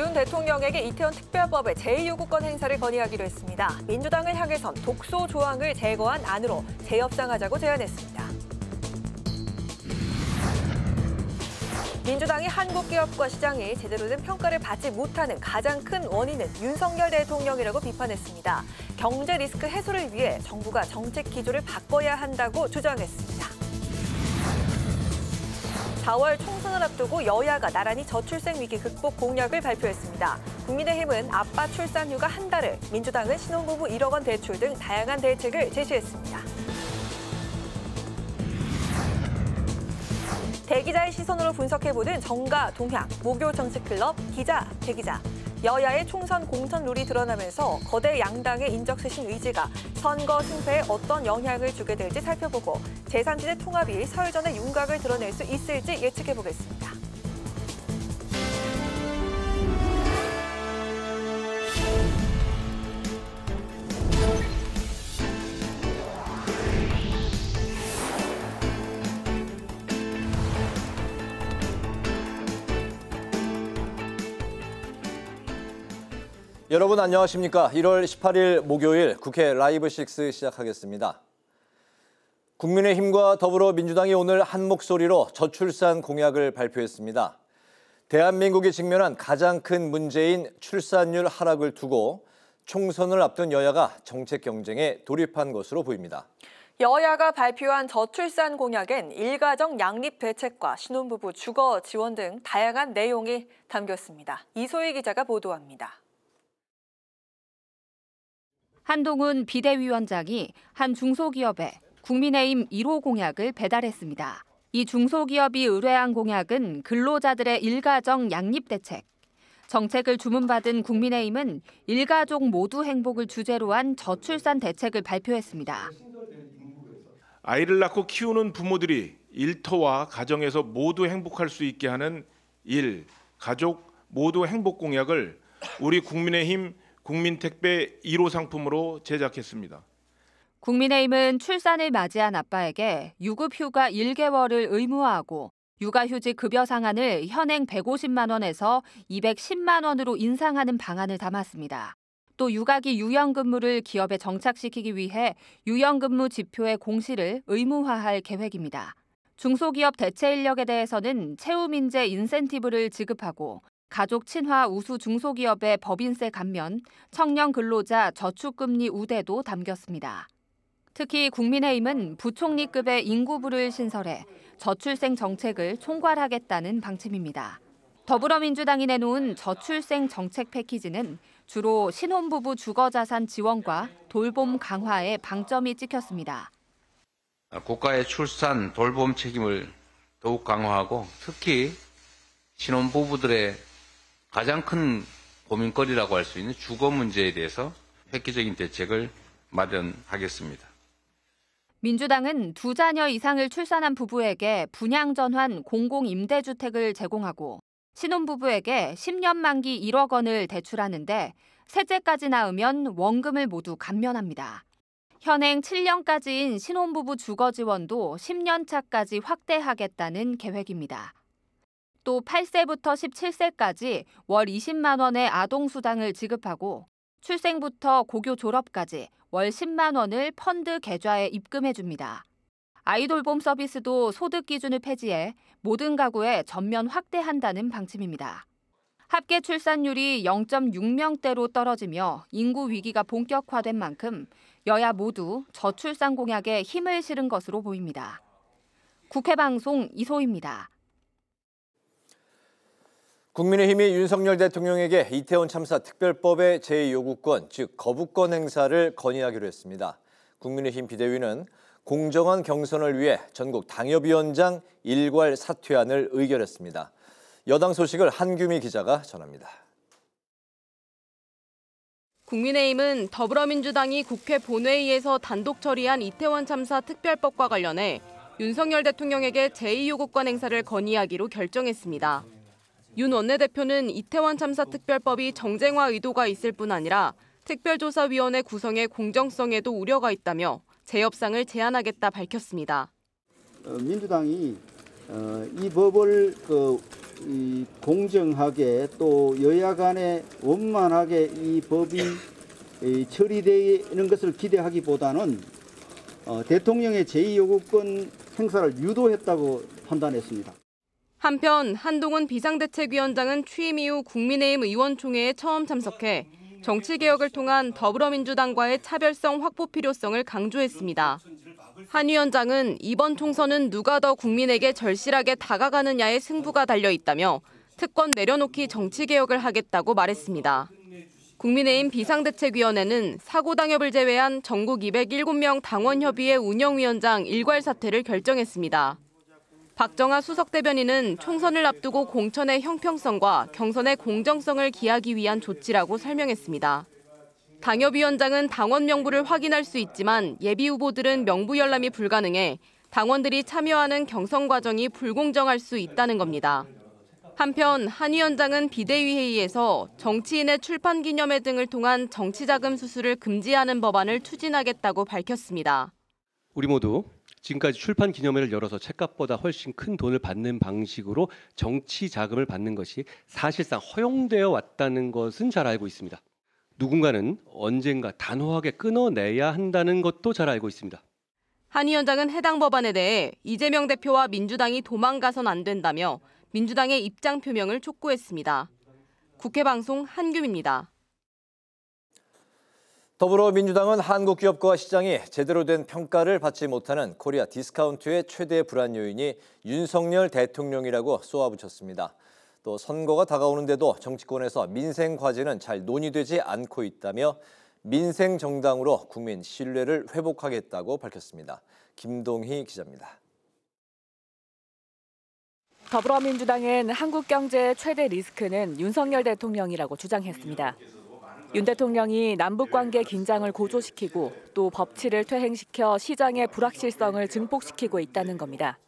윤 대통령에게 이태원 특별법의 제2요구권 행사를 건의하기로 했습니다. 민주당을 향해선 독소 조항을 제거한 안으로 재협상하자고 제안했습니다. 민주당이 한국 기업과 시장이 제대로 된 평가를 받지 못하는 가장 큰 원인은 윤석열 대통령이라고 비판했습니다. 경제 리스크 해소를 위해 정부가 정책 기조를 바꿔야 한다고 주장했습니다. 4월 총선을 앞두고 여야가 나란히 저출생 위기 극복 공약을 발표했습니다. 국민의힘은 아빠 출산휴가 한 달을, 민주당은 신혼부부 1억 원 대출 등 다양한 대책을 제시했습니다. 대기자의 시선으로 분석해보는 정가 동향, 목요 정치클럽 기자, 대기자. 여야의 총선 공천 룰이 드러나면서 거대 양당의 인적쇄신 의지가 선거 승패에 어떤 영향을 주게 될지 살펴보고 제3지대 통합이 설 전에 윤곽을 드러낼 수 있을지 예측해보겠습니다. 여러분 안녕하십니까? 1월 18일 목요일 국회 라이브 6 시작하겠습니다. 국민의힘과 더불어민주당이 오늘 한 목소리로 저출산 공약을 발표했습니다. 대한민국이 직면한 가장 큰 문제인 출산율 하락을 두고 총선을 앞둔 여야가 정책 경쟁에 돌입한 것으로 보입니다. 여야가 발표한 저출산 공약엔 일가정 양립 대책과 신혼부부 주거 지원 등 다양한 내용이 담겼습니다. 이소희 기자가 보도합니다. 한동훈 비대위원장이 한 중소기업에 국민의힘 1호 공약을 배달했습니다. 이 중소기업이 의뢰한 공약은 근로자들의 일가정 양립 대책. 정책을 주문받은 국민의힘은 일가족 모두 행복을 주제로 한 저출산 대책을 발표했습니다. 아이를 낳고 키우는 부모들이 일터와 가정에서 모두 행복할 수 있게 하는 일, 가족 모두 행복 공약을 우리 국민의힘 국민택배 1호 상품으로 제작했습니다. 국민의힘은 출산을 맞이한 아빠에게 유급휴가 1개월을 의무화하고 육아휴직 급여 상한을 현행 150만 원에서 210만 원으로 인상하는 방안을 담았습니다. 또 육아기 유연근무를 기업에 정착시키기 위해 유연근무 지표의 공시를 의무화할 계획입니다. 중소기업 대체 인력에 대해서는 채움인재 인센티브를 지급하고 가족 친화 우수 중소기업의 법인세 감면, 청년 근로자 저축금리 우대도 담겼습니다. 특히 국민의힘은 부총리급의 인구부를 신설해 저출생 정책을 총괄하겠다는 방침입니다. 더불어민주당이 내놓은 저출생 정책 패키지는 주로 신혼부부 주거자산 지원과 돌봄 강화에 방점이 찍혔습니다. 국가의 출산 돌봄 책임을 더욱 강화하고 특히 신혼부부들의 가장 큰 고민거리라고 할 수 있는 주거 문제에 대해서 획기적인 대책을 마련하겠습니다. 민주당은 2자녀 이상을 출산한 부부에게 분양 전환 공공임대주택을 제공하고 신혼부부에게 10년 만기 1억 원을 대출하는데 셋째까지 낳으면 원금을 모두 감면합니다. 현행 7년까지인 신혼부부 주거 지원도 10년 차까지 확대하겠다는 계획입니다. 또 8세부터 17세까지 월 20만 원의 아동수당을 지급하고 출생부터 고교 졸업까지 월 10만 원을 펀드 계좌에 입금해줍니다. 아이돌봄 서비스도 소득 기준을 폐지해 모든 가구에 전면 확대한다는 방침입니다. 합계 출산율이 0.6명대로 떨어지며 인구 위기가 본격화된 만큼 여야 모두 저출산 공약에 힘을 실은 것으로 보입니다. 국회방송 이소희입니다. 국민의힘이 윤석열 대통령에게 이태원 참사 특별법의 제2요구권, 즉 거부권 행사를 건의하기로 했습니다. 국민의힘 비대위는 공정한 경선을 위해 전국 당협위원장 일괄 사퇴안을 의결했습니다. 여당 소식을 한규미 기자가 전합니다. 국민의힘은 더불어민주당이 국회 본회의에서 단독 처리한 이태원 참사 특별법과 관련해 윤석열 대통령에게 제2요구권 행사를 건의하기로 결정했습니다. 윤 원내대표는 이태원 참사 특별법이 정쟁화 의도가 있을 뿐 아니라 특별조사위원회 구성의 공정성에도 우려가 있다며 재협상을 제안하겠다 밝혔습니다. 민주당이 이 법을 공정하게 또 여야 간에 원만하게 이 법이 처리되는 것을 기대하기보다는 대통령의 제2요구권 행사를 유도했다고 판단했습니다. 한편 한동훈 비상대책위원장은 취임 이후 국민의힘 의원총회에 처음 참석해 정치개혁을 통한 더불어민주당과의 차별성 확보 필요성을 강조했습니다. 한 위원장은 이번 총선은 누가 더 국민에게 절실하게 다가가느냐의 승부가 달려있다며 특권 내려놓기 정치개혁을 하겠다고 말했습니다. 국민의힘 비상대책위원회는 사고당협을 제외한 전국 207명 당원협의회 운영위원장 일괄 사퇴를 결정했습니다. 박정하 수석대변인은 총선을 앞두고 공천의 형평성과 경선의 공정성을 기하기 위한 조치라고 설명했습니다. 당협위원장은 당원 명부를 확인할 수 있지만 예비후보들은 명부 열람이 불가능해 당원들이 참여하는 경선 과정이 불공정할 수 있다는 겁니다. 한편 한 위원장은 비대위 회의에서 정치인의 출판 기념회 등을 통한 정치자금 수수를 금지하는 법안을 추진하겠다고 밝혔습니다. 우리 모두 지금까지 출판 기념회를 열어서 책값보다 훨씬 큰 돈을 받는 방식으로 정치 자금을 받는 것이 사실상 허용되어 왔다는 것은 잘 알고 있습니다. 누군가는 언젠가 단호하게 끊어내야 한다는 것도 잘 알고 있습니다. 한 위원장은 해당 법안에 대해 이재명 대표와 민주당이 도망가선 안 된다며 민주당의 입장 표명을 촉구했습니다. 국회방송 한규입니다. 더불어민주당은 한국 기업과 시장이 제대로 된 평가를 받지 못하는 코리아 디스카운트의 최대 불안 요인이 윤석열 대통령이라고 쏘아붙였습니다. 또 선거가 다가오는데도 정치권에서 민생 과제는 잘 논의되지 않고 있다며 민생 정당으로 국민 신뢰를 회복하겠다고 밝혔습니다. 김동희 기자입니다. 더불어민주당은 한국 경제의 최대 리스크는 윤석열 대통령이라고 주장했습니다. 윤 대통령이 남북관계 긴장을 고조시키고 또 법치를 퇴행시켜 시장의 불확실성을 증폭시키고 있다는 겁니다.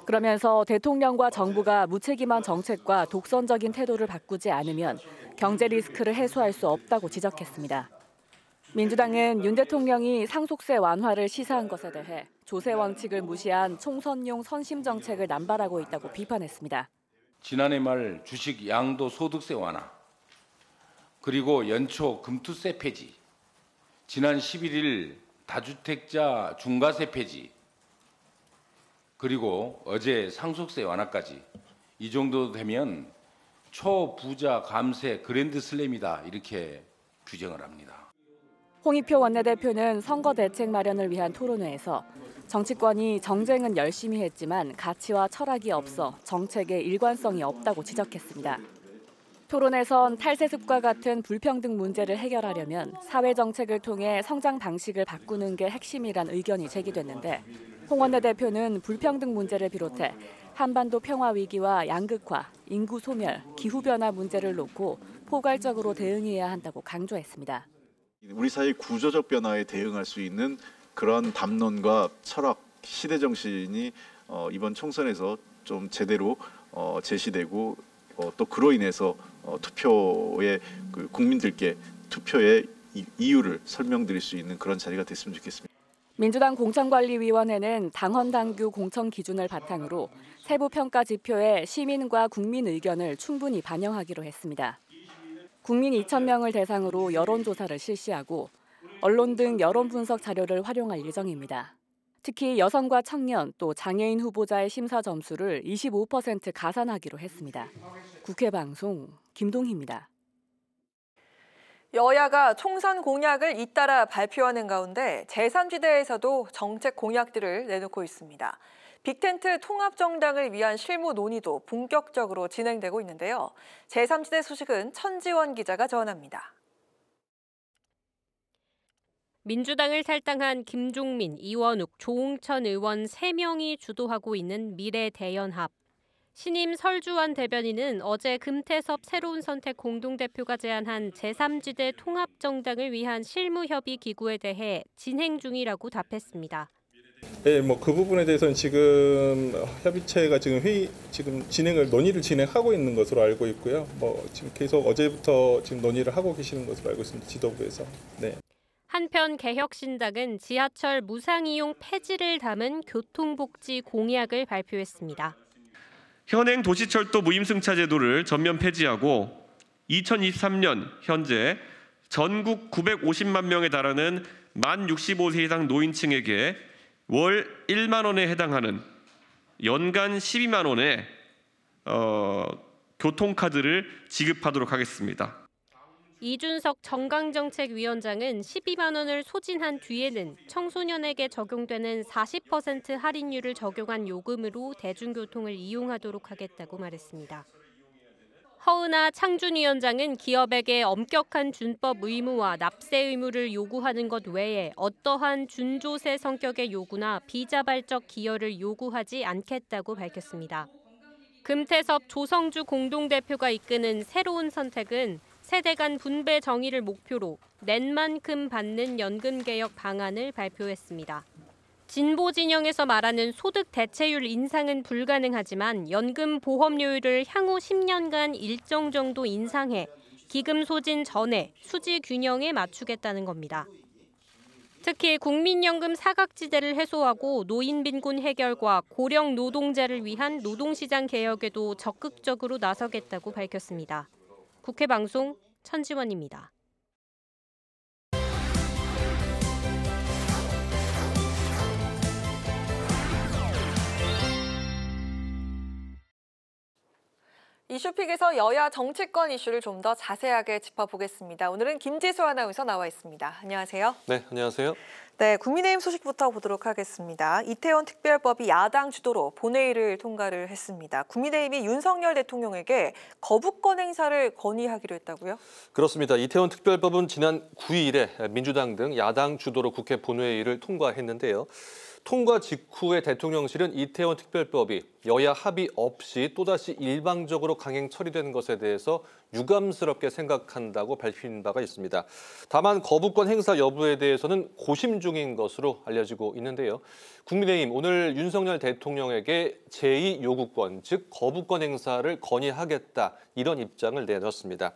그러면서 대통령과 정부가 무책임한 정책과 독선적인 태도를 바꾸지 않으면 경제 리스크를 해소할 수 없다고 지적했습니다. 민주당은 윤 대통령이 상속세 완화를 시사한 것에 대해 조세 원칙을 무시한 총선용 선심 정책을 남발하고 있다고 비판했습니다. 지난해 말 주식 양도소득세 완화, 그리고 연초 금투세 폐지, 지난 11일 다주택자 중과세 폐지, 그리고 어제 상속세 완화까지 이 정도 되면 초부자 감세 그랜드슬램이다 이렇게 규정을 합니다. 홍익표 원내대표는 선거 대책 마련을 위한 토론회에서 정치권이 정쟁은 열심히 했지만 가치와 철학이 없어 정책에 일관성이 없다고 지적했습니다. 토론에선 탈세습과 같은 불평등 문제를 해결하려면 사회 정책을 통해 성장 방식을 바꾸는 게 핵심이란 의견이 제기됐는데 홍 원내대표는 불평등 문제를 비롯해 한반도 평화 위기와 양극화, 인구 소멸, 기후변화 문제를 놓고 포괄적으로 대응해야 한다고 강조했습니다. 우리 사회 구조적 변화에 대응할 수 있는 그런 담론과 철학, 시대 정신이 이번 총선에서 좀 제대로 제시되고 또 그로 인해서 투표에 국민들께 투표의 이유를 설명드릴 수 있는 그런 자리가 됐으면 좋겠습니다. 민주당 공천관리위원회는 당헌 당규 공천 기준을 바탕으로 세부 평가 지표에 시민과 국민 의견을 충분히 반영하기로 했습니다. 국민 2,000명을 대상으로 여론조사를 실시하고 언론 등 여론 분석 자료를 활용할 예정입니다. 특히 여성과 청년 또 장애인 후보자의 심사 점수를 25% 가산하기로 했습니다. 국회방송 김동희입니다. 여야가 총선 공약을 잇따라 발표하는 가운데 제3지대에서도 정책 공약들을 내놓고 있습니다. 빅텐트 통합정당을 위한 실무 논의도 본격적으로 진행되고 있는데요. 제3지대 소식은 천지원 기자가 전합니다. 민주당을 탈당한 김종민, 이원욱, 조홍천 의원 3명이 주도하고 있는 미래대연합. 신임 설주환 대변인은 어제 금태섭 새로운 선택 공동대표가 제안한 제3지대 통합정당을 위한 실무협의 기구에 대해 진행 중이라고 답했습니다. 네, 그 부분에 대해서는 지금 협의체가 지금 논의를 진행하고 있는 것으로 알고 있고요. 지금 계속 어제부터 지금 논의를 하고 계시는 것으로 알고 있습니다. 지도부에서. 네. 한편 개혁신당은 지하철 무상이용 폐지를 담은 교통복지 공약을 발표했습니다. 현행 도시철도 무임승차 제도를 전면 폐지하고 2023년 현재 전국 950만 명에 달하는 만 65세 이상 노인층에게 월 1만 원에 해당하는 연간 12만 원의 교통카드를 지급하도록 하겠습니다. 이준석 정강정책위원장은 12만 원을 소진한 뒤에는 청소년에게 적용되는 40% 할인율을 적용한 요금으로 대중교통을 이용하도록 하겠다고 말했습니다. 허은하 창준위원장은 기업에게 엄격한 준법 의무와 납세 의무를 요구하는 것 외에 어떠한 준조세 성격의 요구나 비자발적 기여를 요구하지 않겠다고 밝혔습니다. 금태섭 조성주 공동대표가 이끄는 새로운 선택은 세대 간 분배 정의를 목표로 낸 만큼 받는 연금개혁 방안을 발표했습니다. 진보 진영에서 말하는 소득 대체율 인상은 불가능하지만 연금 보험료율을 향후 10년간 일정 정도 인상해 기금 소진 전에 수지 균형에 맞추겠다는 겁니다. 특히 국민연금 사각지대를 해소하고 노인 빈곤 해결과 고령 노동자를 위한 노동시장 개혁에도 적극적으로 나서겠다고 밝혔습니다. 국회 방송 천지원입니다. 이슈픽에서 여야 정치권 이슈를 좀 더 자세하게 짚어보겠습니다. 오늘은 김지수 아나운서 나와 있습니다. 안녕하세요. 네, 안녕하세요. 네, 국민의힘 소식부터 보도록 하겠습니다. 이태원 특별법이 야당 주도로 본회의를 통과를 했습니다. 국민의힘이 윤석열 대통령에게 거부권 행사를 건의하기로 했다고요? 그렇습니다. 이태원 특별법은 지난 9일에 민주당 등 야당 주도로 국회 본회의를 통과했는데요. 통과 직후에 대통령실은 이태원 특별법이 여야 합의 없이 또다시 일방적으로 강행 처리되는 것에 대해서 유감스럽게 생각한다고 밝힌 바가 있습니다. 다만 거부권 행사 여부에 대해서는 고심 중인 것으로 알려지고 있는데요. 국민의힘 오늘 윤석열 대통령에게 제2요구권, 즉 거부권 행사를 건의하겠다 이런 입장을 내놨습니다.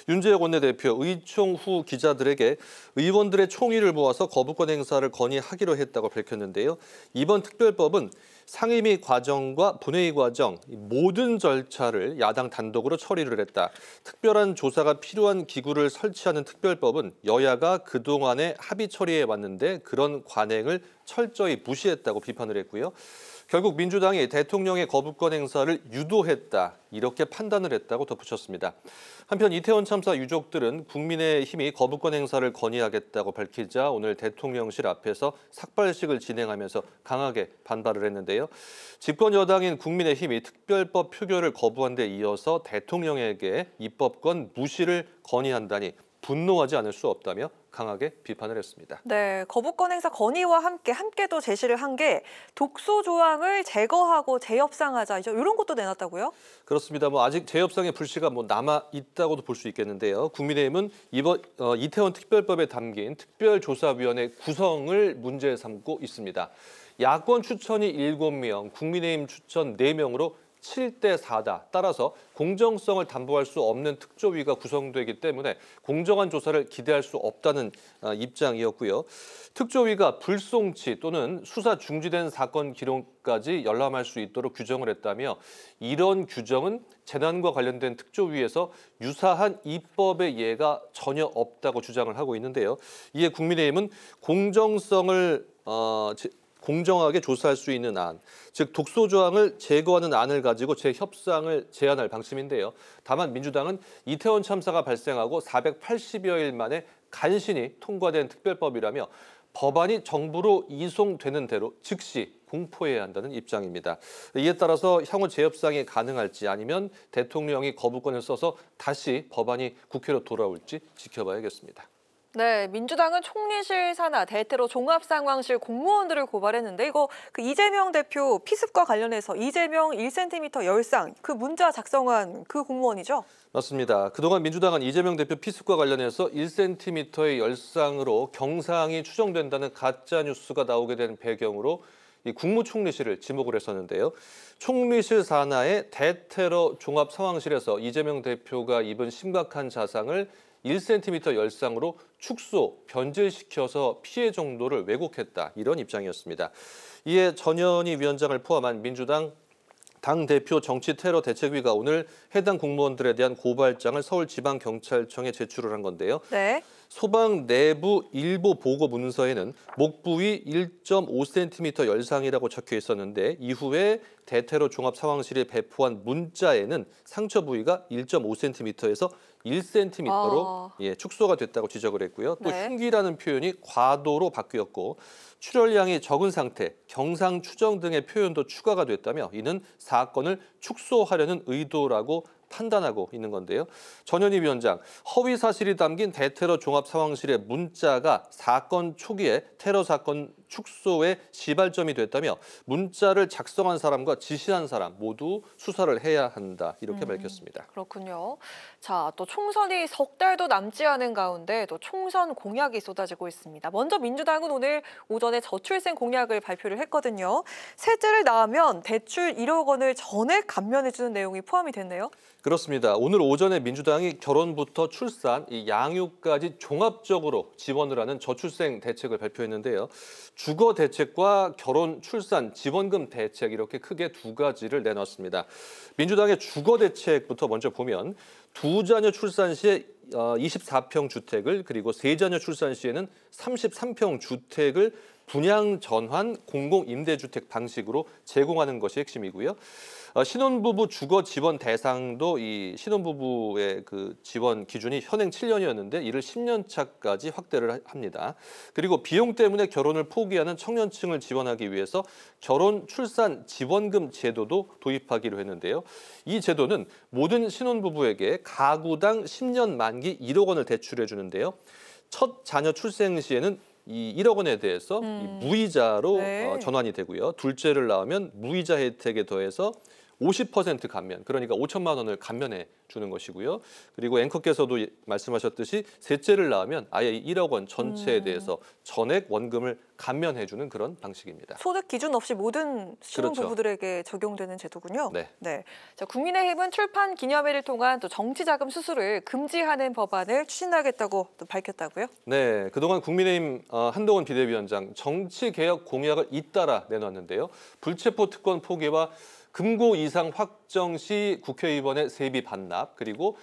윤재혁 원내대표 의총 후 기자들에게 의원들의 총의를 모아서 거부권 행사를 건의하기로 했다고 밝혔는데요. 이번 특별법은 상임위 과정과 본회의 과정 모든 절차를 야당 단독으로 처리를 했다. 특별한 조사가 필요한 기구를 설치하는 특별법은 여야가 그동안에 합의 처리해 왔는데 그런 관행을 철저히 무시했다고 비판을 했고요. 결국 민주당이 대통령의 거부권 행사를 유도했다 이렇게 판단을 했다고 덧붙였습니다. 한편 이태원 참사 유족들은 국민의힘이 거부권 행사를 건의하겠다고 밝히자 오늘 대통령실 앞에서 삭발식을 진행하면서 강하게 반발을 했는데요. 집권 여당인 국민의힘이 특별법 표결을 거부한 데 이어서 대통령에게 입법권 무시를 건의한다니 분노하지 않을 수 없다며 강하게 비판을 했습니다. 네, 거부권 행사 건의와 함께 또 제시를 한 게 독소 조항을 제거하고 재협상하자 이런 것도 내놨다고요? 그렇습니다. 아직 재협상의 불씨가 남아 있다고도 볼 수 있겠는데요. 국민의힘은 이번 이태원 특별법에 담긴 특별조사위원회 구성을 문제 삼고 있습니다. 야권 추천이 7명, 국민의힘 추천 4명으로 7대 4다. 따라서 공정성을 담보할 수 없는 특조위가 구성되기 때문에 공정한 조사를 기대할 수 없다는 입장이었고요. 특조위가 불송치 또는 수사 중지된 사건 기록까지 열람할 수 있도록 규정을 했다며 이런 규정은 재난과 관련된 특조위에서 유사한 입법의 예가 전혀 없다고 주장을 하고 있는데요. 이에 국민의힘은 공정하게 조사할 수 있는 안, 즉 독소 조항을 제거하는 안을 가지고 재협상을 제안할 방침인데요. 다만 민주당은 이태원 참사가 발생하고 480여일 만에 간신히 통과된 특별법이라며 법안이 정부로 이송되는 대로 즉시 공포해야 한다는 입장입니다. 이에 따라서 향후 재협상이 가능할지 아니면 대통령이 거부권을 써서 다시 법안이 국회로 돌아올지 지켜봐야겠습니다. 네, 민주당은 총리실 산하 대테러 종합상황실 공무원들을 고발했는데 이거 이재명 대표 피습과 관련해서 이재명 1cm 열상 그 문자 작성한 그 공무원이죠? 맞습니다. 그동안 민주당은 이재명 대표 피습과 관련해서 1cm의 열상으로 경상이 추정된다는 가짜 뉴스가 나오게 된 배경으로 이 국무총리실을 지목을 했었는데요. 총리실 산하의 대테러 종합상황실에서 이재명 대표가 입은 심각한 자상을 1cm 열상으로 축소, 변질시켜서 피해 정도를 왜곡했다. 이런 입장이었습니다. 이에 전현희 위원장을 포함한 민주당 당대표 정치테러대책위가 오늘 해당 공무원들에 대한 고발장을 서울지방경찰청에 제출을 한 건데요. 네. 소방 내부 일보 보고 문서에는 목 부위 1.5cm 열상이라고 적혀 있었는데 이후에 대테러 종합상황실이 배포한 문자에는 상처 부위가 1.5cm에서 1cm로 축소가 됐다고 지적을 했고요. 또 네. 흉기라는 표현이 과도로 바뀌었고 출혈량이 적은 상태, 경상 추정 등의 표현도 추가가 됐다며 이는 사건을 축소하려는 의도라고 판단하고 있는 건데요. 전현희 위원장, 허위 사실이 담긴 대테러 종합상황실의 문자가 사건 초기에 테러 사건 축소의 시발점이 됐다며 문자를 작성한 사람과 지시한 사람 모두 수사를 해야 한다 이렇게 밝혔습니다. 그렇군요. 자, 또 총선이 석 달도 남지 않은 가운데 또 총선 공약이 쏟아지고 있습니다. 먼저 민주당은 오늘 오전에 저출생 공약을 발표를 했거든요. 셋째를 낳으면 대출 1억 원을 전액 감면해주는 내용이 포함이 됐네요. 그렇습니다. 오늘 오전에 민주당이 결혼부터 출산, 이 양육까지 종합적으로 지원을 하는 저출생 대책을 발표했는데요. 주거 대책과 결혼, 출산, 지원금 대책 이렇게 크게 두 가지를 내놨습니다. 민주당의 주거 대책부터 먼저 보면 두 자녀 출산 시에 24평 주택을 그리고 세 자녀 출산 시에는 33평 주택을 분양 전환 공공임대주택 방식으로 제공하는 것이 핵심이고요. 신혼부부 주거 지원 대상도 이 신혼부부의 그 지원 기준이 현행 7년이었는데 이를 10년 차까지 확대를 합니다. 그리고 비용 때문에 결혼을 포기하는 청년층을 지원하기 위해서 결혼 출산 지원금 제도도 도입하기로 했는데요. 이 제도는 모든 신혼부부에게 가구당 10년 만기 1억 원을 대출해 주는데요. 첫 자녀 출생 시에는 이 1억 원에 대해서 이 무이자로 전환이 되고요. 둘째를 낳으면 무이자 혜택에 더해서 50% 감면, 그러니까 5천만 원을 감면해 주는 것이고요. 그리고 앵커께서도 말씀하셨듯이 셋째를 낳으면 아예 1억 원 전체에 대해서 전액 원금을 감면해 주는 그런 방식입니다. 소득 기준 없이 모든 신혼부부들에게 적용되는 제도군요. 네. 자, 국민의힘은 출판 기념회를 통한 또 정치자금 수수를 금지하는 법안을 추진하겠다고 또 밝혔다고요? 네, 그동안 국민의힘 한동훈 비대위원장 정치개혁 공약을 잇따라 내놨는데요. 불체포 특권 포기와 금고 이상 확정 시 국회의원의 세비 반납, 그리고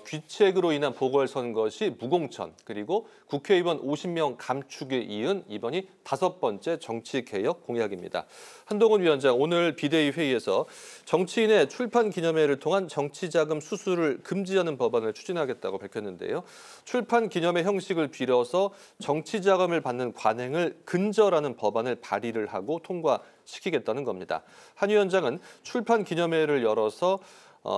귀책으로 인한 보궐선거 시 무공천, 그리고 국회의원 50명 감축에 이은 이번이 5번째 정치개혁 공약입니다. 한동훈 위원장 오늘 비대위 회의에서 정치인의 출판 기념회를 통한 정치자금 수수를 금지하는 법안을 추진하겠다고 밝혔는데요. 출판 기념회 형식을 빌어서 정치자금을 받는 관행을 근절하는 법안을 발의를 하고 통과시키겠다는 겁니다. 한 위원장은 출판 기념회를 열어서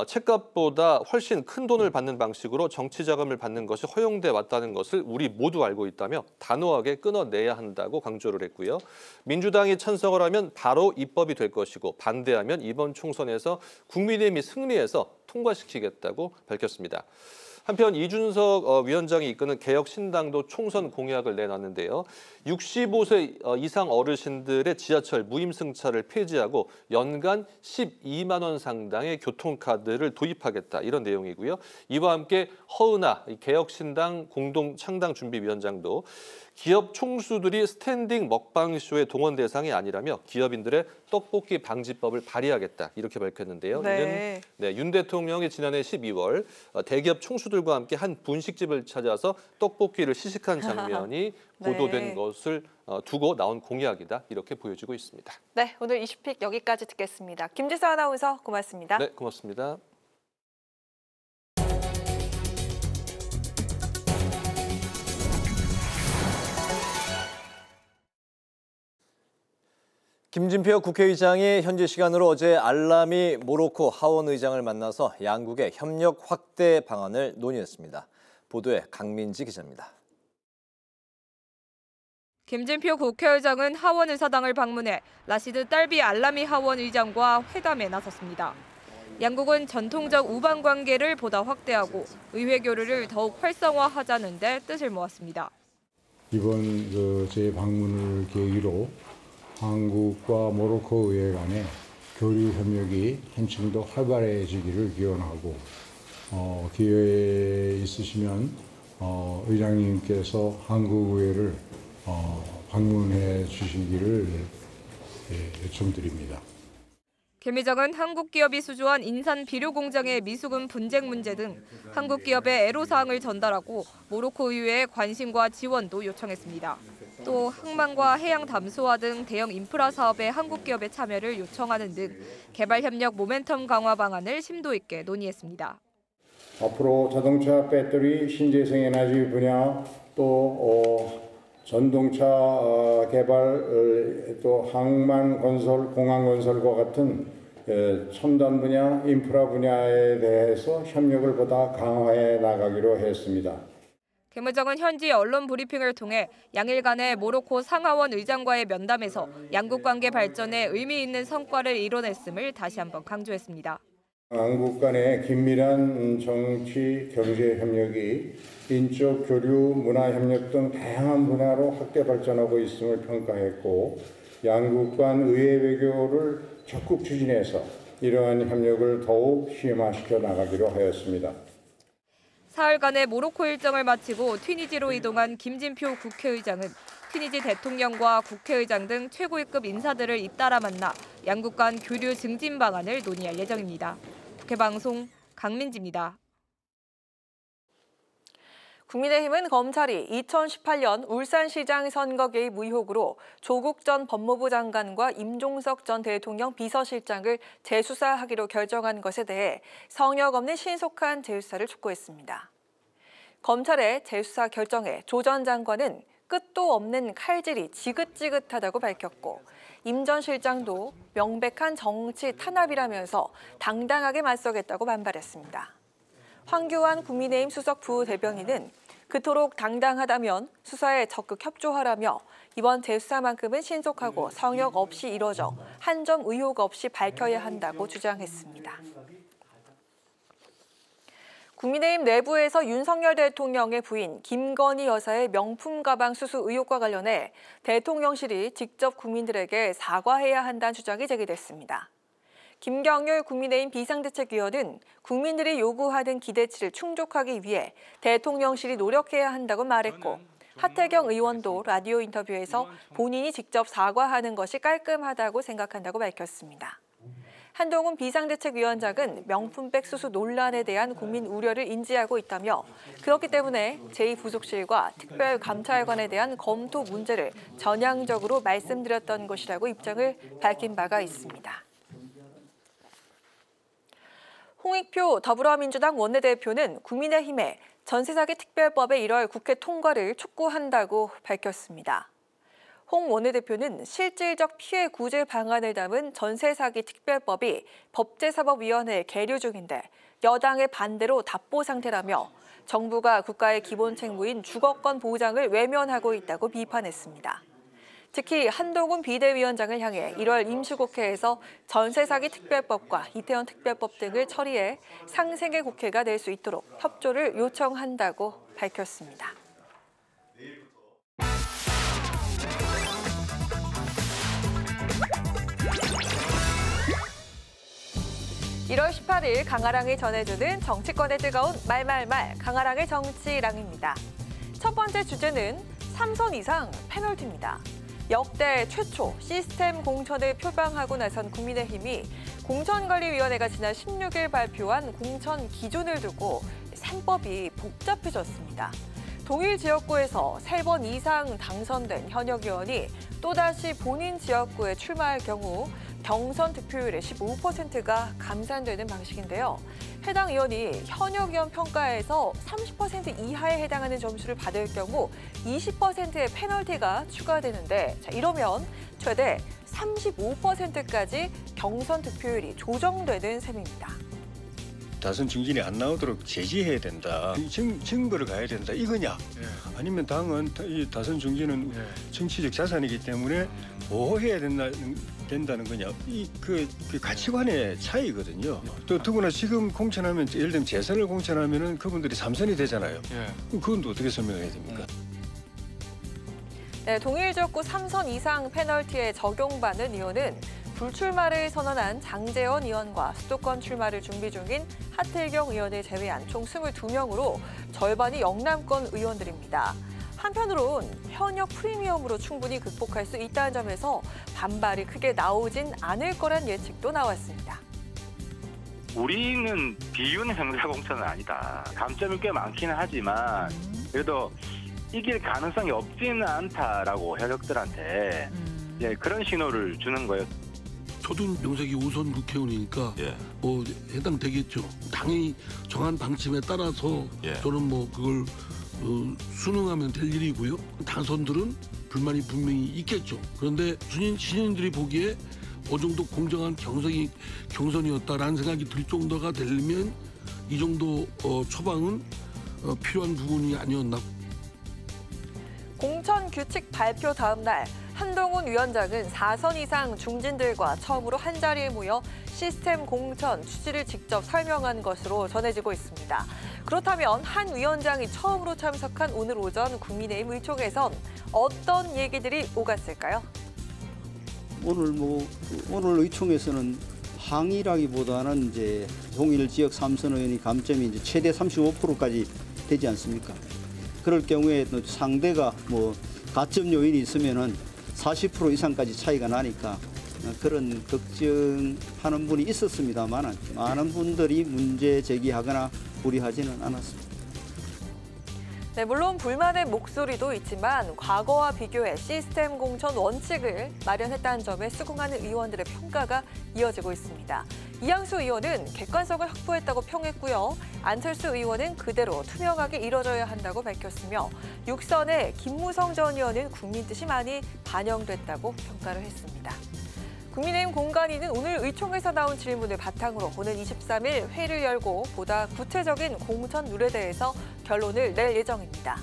책값보다 훨씬 큰 돈을 받는 방식으로 정치자금을 받는 것이 허용돼 왔다는 것을 우리 모두 알고 있다며 단호하게 끊어내야 한다고 강조를 했고요. 민주당이 찬성을 하면 바로 입법이 될 것이고 반대하면 이번 총선에서 국민의힘이 승리해서 통과시키겠다고 밝혔습니다. 한편 이준석 위원장이 이끄는 개혁신당도 총선 공약을 내놨는데요. 65세 이상 어르신들의 지하철 무임승차를 폐지하고 연간 12만 원 상당의 교통카드를 도입하겠다 이런 내용이고요. 이와 함께 허은하 개혁신당 공동창당준비위원장도 기업 총수들이 스탠딩 먹방쇼의 동원 대상이 아니라며 기업인들의 떡볶이 방지법을 발의하겠다 이렇게 밝혔는데요. 이는 윤 대통령이 지난해 12월 대기업 총수들과 함께 한 분식집을 찾아서 떡볶이를 시식한 장면이 보도된 것을 두고 나온 공약이다 이렇게 보여지고 있습니다. 네, 오늘 이슈픽 여기까지 듣겠습니다. 김지수 아나운서 고맙습니다. 네, 고맙습니다. 김진표 국회의장이 현지 시간으로 어제 알라미 모로코 하원 의장을 만나서 양국의 협력 확대 방안을 논의했습니다. 보도에 강민지 기자입니다. 김진표 국회의장은 하원 의사당을 방문해 라시드 딸비 알라미 하원 의장과 회담에 나섰습니다. 양국은 전통적 우방 관계를 보다 확대하고 의회 교류를 더욱 활성화하자는 데 뜻을 모았습니다. 이번 제 방문을 계기로 한국과 모로코 의회 간의 교류 협력이 한층 더 활발해지기를 기원하고 기회 있으시면 의장님께서 한국 의회를 방문해 주시기를 요청드립니다. 김 의장은 한국 기업이 수주한 인산 비료 공장의 미수금 분쟁 문제 등 한국 기업의 애로사항을 전달하고 모로코 의회에 관심과 지원도 요청했습니다. 또 항만과 해양 담수화 등 대형 인프라 사업에 한국 기업의 참여를 요청하는 등 개발 협력 모멘텀 강화 방안을 심도 있게 논의했습니다. 앞으로 자동차 배터리, 신재생 에너지 분야, 또 전동차 개발, 또 항만 건설, 공항 건설과 같은 첨단 분야, 인프라 분야에 대해서 협력을 보다 강화해 나가기로 했습니다. 김 의장은 현지 언론 브리핑을 통해 양일 간의 모로코 상하원 의장과의 면담에서 양국 관계 발전에 의미 있는 성과를 이뤄냈음을 다시 한번 강조했습니다. 양국 간의 긴밀한 정치, 경제 협력이 인적 교류, 문화 협력 등 다양한 분야로 확대 발전하고 있음을 평가했고, 양국 간 의회 외교를 적극 추진해서 이러한 협력을 더욱 심화시켜 나가기로 하였습니다. 사흘간의 모로코 일정을 마치고 튀니지로 이동한 김진표 국회의장은 튀니지 대통령과 국회의장 등 최고위급 인사들을 잇따라 만나 양국 간 교류 증진 방안을 논의할 예정입니다. 국회방송 강민지입니다. 국민의힘은 검찰이 2018년 울산시장 선거 개입 의혹으로 조국 전 법무부 장관과 임종석 전 대통령 비서실장을 재수사하기로 결정한 것에 대해 성역 없는 신속한 재수사를 촉구했습니다. 검찰의 재수사 결정에 조 전 장관은 끝도 없는 칼질이 지긋지긋하다고 밝혔고, 임 전 실장도 명백한 정치 탄압이라면서 당당하게 맞서겠다고 반발했습니다. 황교안 국민의힘 수석 부대변인은 그토록 당당하다면 수사에 적극 협조하라며 이번 재수사만큼은 신속하고 성역 없이 이뤄져 한 점 의혹 없이 밝혀야 한다고 주장했습니다. 국민의힘 내부에서 윤석열 대통령의 부인 김건희 여사의 명품 가방 수수 의혹과 관련해 대통령실이 직접 국민들에게 사과해야 한다는 주장이 제기됐습니다. 김경률 국민의힘 비상대책위원은 국민들이 요구하는 기대치를 충족하기 위해 대통령실이 노력해야 한다고 말했고, 하태경 의원도 라디오 인터뷰에서 본인이 직접 사과하는 것이 깔끔하다고 생각한다고 밝혔습니다. 한동훈 비상대책위원장은 명품백 수수 논란에 대한 국민 우려를 인지하고 있다며, 그렇기 때문에 제2부속실과 특별감찰관에 대한 검토 문제를 전향적으로 말씀드렸던 것이라고 입장을 밝힌 바가 있습니다. 홍익표 더불어민주당 원내대표는 국민의힘에 전세사기 특별법의 1월 국회 통과를 촉구한다고 밝혔습니다. 홍 원내대표는 실질적 피해 구제 방안을 담은 전세사기 특별법이 법제사법위원회에 계류 중인데 여당의 반대로 답보 상태라며 정부가 국가의 기본 책무인 주거권 보장을 외면하고 있다고 비판했습니다. 특히 한동훈 비대위원장을 향해 1월 임시국회에서 전세사기 특별법과 이태원 특별법 등을 처리해 상생의 국회가 될 수 있도록 협조를 요청한다고 밝혔습니다. 1월 18일 강아랑이 전해주는 정치권의 뜨거운 말말말 강아랑의 정치랑입니다. 첫 번째 주제는 3선 이상 페널티입니다. 역대 최초 시스템 공천을 표방하고 나선 국민의힘이 공천관리위원회가 지난 16일 발표한 공천 기준을 두고 셈법이 복잡해졌습니다. 동일 지역구에서 3번 이상 당선된 현역 의원이 또다시 본인 지역구에 출마할 경우 경선 득표율의 15%가 감산되는 방식인데요. 해당 의원이 현역 의원 평가에서 30% 이하에 해당하는 점수를 받을 경우 20%의 페널티가 추가되는데, 이러면 최대 35%까지 경선 득표율이 조정되는 셈입니다. 다선 증진이 안 나오도록 제지해야 된다. 증거를 가야 된다. 이거냐? 아니면 당은 이 다선 증진은 정치적 자산이기 때문에 보호해야 된다는 거냐? 그 가치관의 차이거든요. 또 더구나 지금 공천하면 예를 들면 재선을 공천하면은 그분들이 3선이 되잖아요. 그건 또 어떻게 설명해야 됩니까? 네, 동일 지역구 3선 이상 페널티에 적용받는 의원은 불출마를 선언한 장제원 의원과 수도권 출마를 준비 중인 하태경 의원을 제외한 총 22명으로 절반이 영남권 의원들입니다. 한편으론 현역 프리미엄으로 충분히 극복할 수 있다는 점에서 반발이 크게 나오진 않을 거란 예측도 나왔습니다. 우리는 비윤 행사공천은 아니다. 감점이 꽤 많기는 하지만 그래도 이길 가능성이 없지는 않다라고 현역들한테 그런 신호를 주는 거예요. 저도 명색이 우선 국회의원이니까 해당되겠죠. 당이 정한 방침에 따라서 저는 뭐 그걸 순응하면 될 일이고요. 당선들은 불만이 분명히 있겠죠. 그런데 신인들이 보기에 어느 정도 공정한 경선이었다라는 생각이 들 정도가 되려면 이 정도 처방은 필요한 부분이 아니었나. 공천 규칙 발표 다음 날 한동훈 위원장은 4선 이상 중진들과 처음으로 한자리에 모여 시스템 공천 취지를 직접 설명한 것으로 전해지고 있습니다. 그렇다면 한 위원장이 처음으로 참석한 오늘 오전 국민의힘 의총에선 어떤 얘기들이 오갔을까요? 오늘 의총에서는 항의라기보다는 이제 동일 지역 3선 의원이 감점이 이제 최대 35%까지 되지 않습니까? 그럴 경우에 또 상대가 가점 요인이 있으면은 40% 이상까지 차이가 나니까 그런 걱정하는 분이 있었습니다만 많은 분들이 문제 제기하거나 불이하지는 않았습니다. 네, 물론 불만의 목소리도 있지만 과거와 비교해 시스템 공천 원칙을 마련했다는 점에 수긍하는 의원들의 평가가 이어지고 있습니다. 이양수 의원은 객관성을 확보했다고 평했고요. 안철수 의원은 그대로 투명하게 이뤄져야 한다고 밝혔으며 육선의 김무성 전 의원은 국민 뜻이 많이 반영됐다고 평가를 했습니다. 국민의힘 공관위는 오늘 의총에서 나온 질문을 바탕으로 오는 23일 회의를 열고 보다 구체적인 공천 룰에 대해서 결론을 낼 예정입니다.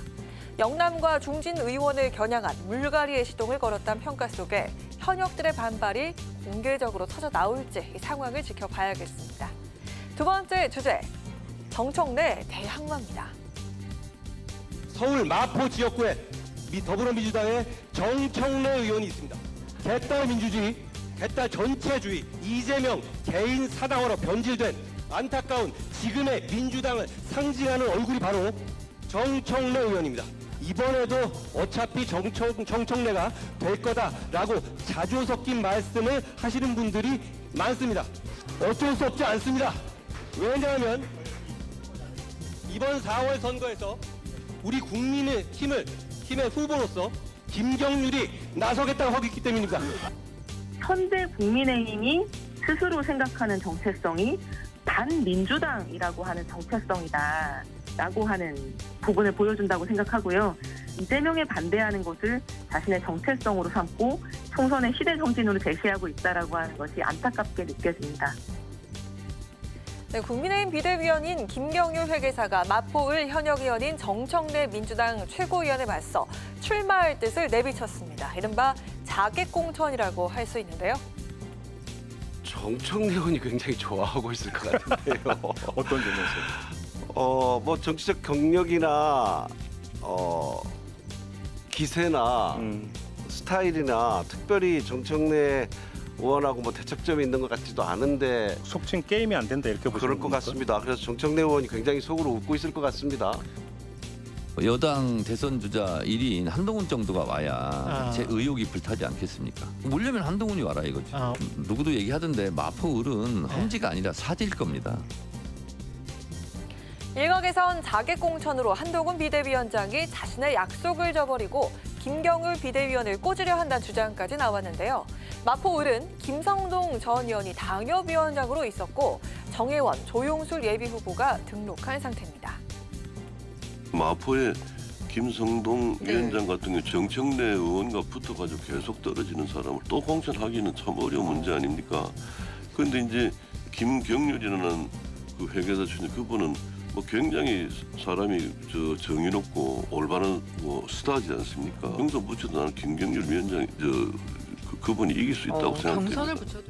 영남과 중진 의원을 겨냥한 물갈이의 시동을 걸었다는 평가 속에 현역들의 반발이 공개적으로 터져 나올지 이 상황을 지켜봐야겠습니다. 두 번째 주제, 정청래 대항마입니다. 서울 마포 지역구에 더불어민주당의 정청래 의원이 있습니다. 개딸 민주주의, 개딸 전체주의, 이재명 개인 사당화로 변질된 안타까운 지금의 민주당을 상징하는 얼굴이 바로 정청래 의원입니다. 이번에도 어차피 정청래가 될 거다라고 자주 섞인 말씀을 하시는 분들이 많습니다. 어쩔 수 없지 않습니다. 왜냐하면 이번 4월 선거에서 우리 국민의힘의 후보로서 김경률이 나서겠다고 하고 있기 때문입니다. 현재 국민의힘이 스스로 생각하는 정체성이 반민주당이라고 하는 정체성이다라고 하는 부분을 보여준다고 생각하고요. 이재명에 반대하는 것을 자신의 정체성으로 삼고 총선의 시대 정신으로 제시하고 있다라고 하는 것이 안타깝게 느껴집니다. 네, 국민의힘 비대위원인 김경률 회계사가 마포을 현역 의원인 정청래 민주당 최고위원에 맞서 출마할 뜻을 내비쳤습니다. 이른바 자객공천이라고 할 수 있는데요. 정청래 의원이 굉장히 좋아하고 있을 것 같은데요. 어떤 점에서? 정치적 경력이나 기세나 스타일이나 특별히 정청래 의원하고 대척점이 있는 것 같지도 않은데 속칭 게임이 안 된다 이렇게 보시는 그럴 것 같습니다. 그래서 정청래 의원이 굉장히 속으로 웃고 있을 것 같습니다. 여당 대선 주자 1위인 한동훈 정도가 와야 제 의혹이 불타지 않겠습니까? 물려면 한동훈이 와라 이거지. 누구도 얘기하던데 마포을은 험지가 아니라 사지일 겁니다. 일각에선 자객공천으로 한동훈 비대위원장이 자신의 약속을 저버리고 김경률 비대위원을 꽂으려 한다는 주장까지 나왔는데요. 마포을은 김성동 전 의원이 당협위원장으로 있었고 정혜원, 조용술 예비후보가 등록한 상태입니다. 마포의 김성동 위원장 같은 경우 정청래 의원과 붙어가지고 계속 떨어지는 사람을 또 공천하기는 참 어려운 문제 아닙니까? 그런데 이제 김경률이라는 그 회계사 출신 그분은 굉장히 사람이 정의롭고 올바른 스타지 않습니까? 경선 붙여도 나는 김경률 위원장 그분이 이길 수 있다고 생각합니다. 경선을 붙여도.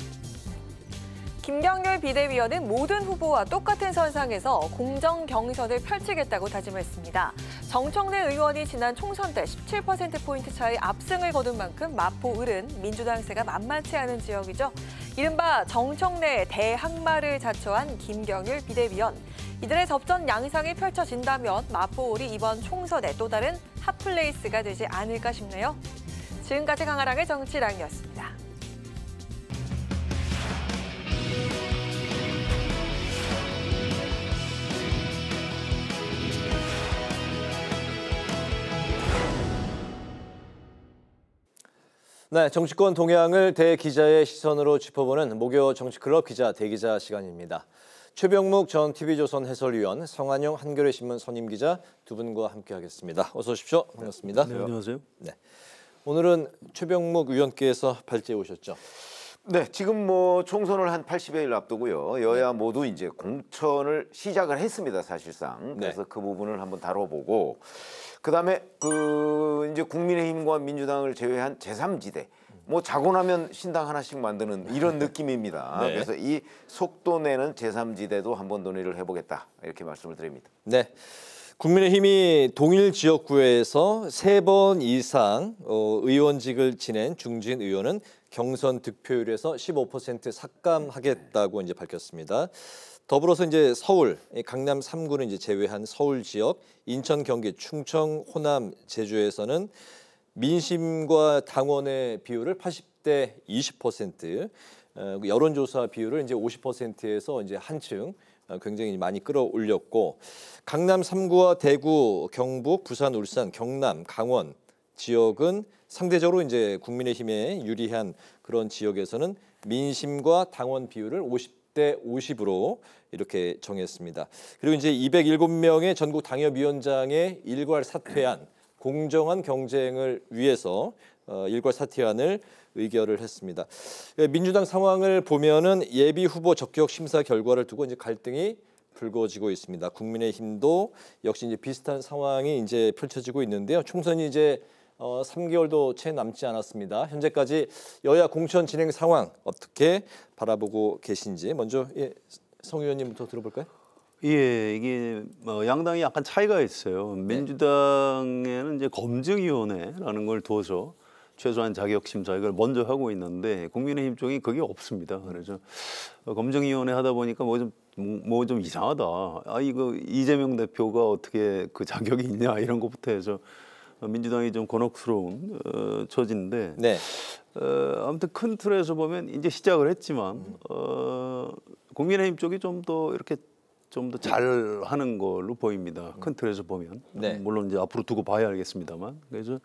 김경률 비대위원은 모든 후보와 똑같은 선상에서 공정 경선을 펼치겠다고 다짐했습니다. 정청래 의원이 지난 총선 때 17%포인트 차이 압승을 거둔 만큼 마포을은 민주당세가 만만치 않은 지역이죠. 이른바 정청래 대항마를 자처한 김경률 비대위원. 이들의 접전 양상이 펼쳐진다면 마포을이 이번 총선에 또 다른 핫플레이스가 되지 않을까 싶네요. 지금까지 강아랑의 정치랑이었습니다. 네, 정치권 동향을 대기자의 시선으로 짚어보는 목요 정치클럽 기자 대기자 시간입니다. 최병묵 전 TV조선 해설위원, 성한영 한겨레신문 선임기자 두 분과 함께하겠습니다. 어서 오십시오. 반갑습니다. 네, 안녕하세요. 네, 오늘은 최병묵 위원께서 발제해 오셨죠. 네, 지금 뭐 총선을 한 80여일 앞두고요. 여야 모두 이제 공천을 시작을 했습니다, 사실상. 그래서 그 부분을 한번 다뤄보고, 그다음에 이제 국민의힘과 민주당을 제외한 제3지대, 뭐 자고 나면 신당 하나씩 만드는 이런 느낌입니다. 네. 그래서 이 속도 내는 제3지대도 한번 논의를 해보겠다, 이렇게 말씀을 드립니다. 네. 국민의힘이 동일 지역구에서 3번 이상 의원직을 지낸 중진 의원은 경선 득표율에서 15% 삭감하겠다고 이제 밝혔습니다. 더불어서 이제 서울, 강남 3구는 이제 제외한 서울 지역, 인천, 경기, 충청, 호남, 제주에서는 민심과 당원의 비율을 80대 20%, 여론조사 비율을 이제 50%에서 이제 한층 굉장히 많이 끌어올렸고, 강남 3구와 대구, 경북, 부산, 울산, 경남, 강원 지역은 상대적으로 이제 국민의힘에 유리한 그런 지역에서는 민심과 당원 비율을 50대 50으로 이렇게 정했습니다. 그리고 이제 207명의 전국 당협위원장의 일괄 사퇴안, 공정한 경쟁을 위해서 일괄 사퇴안을 의결을 했습니다. 민주당 상황을 보면은 예비 후보 적격 심사 결과를 두고 이제 갈등이 불거지고 있습니다. 국민의힘도 역시 이제 비슷한 상황이 이제 펼쳐지고 있는데요. 총선이 이제 3개월도 채 남지 않았습니다. 현재까지 여야 공천 진행 상황 어떻게 바라보고 계신지 먼저 성 의원님부터 들어볼까요? 예, 이게 양당이 약간 차이가 있어요. 민주당에는 이제 검증위원회라는 걸 둬서 최소한 자격심사 이걸 먼저 하고 있는데 국민의힘 쪽이 그게 없습니다. 그래서 검증위원회 하다 보니까 뭐 좀 이상하다. 이거 이재명 대표가 어떻게 그 자격이 있냐 이런 것부터 해서 민주당이 좀 곤혹스러운 처지인데 아무튼 큰 틀에서 보면 이제 시작을 했지만 국민의힘 쪽이 좀 더 이렇게 좀 더 잘하는 걸로 보입니다. 큰 틀에서 보면 물론 이제 앞으로 두고 봐야 알겠습니다만 그래서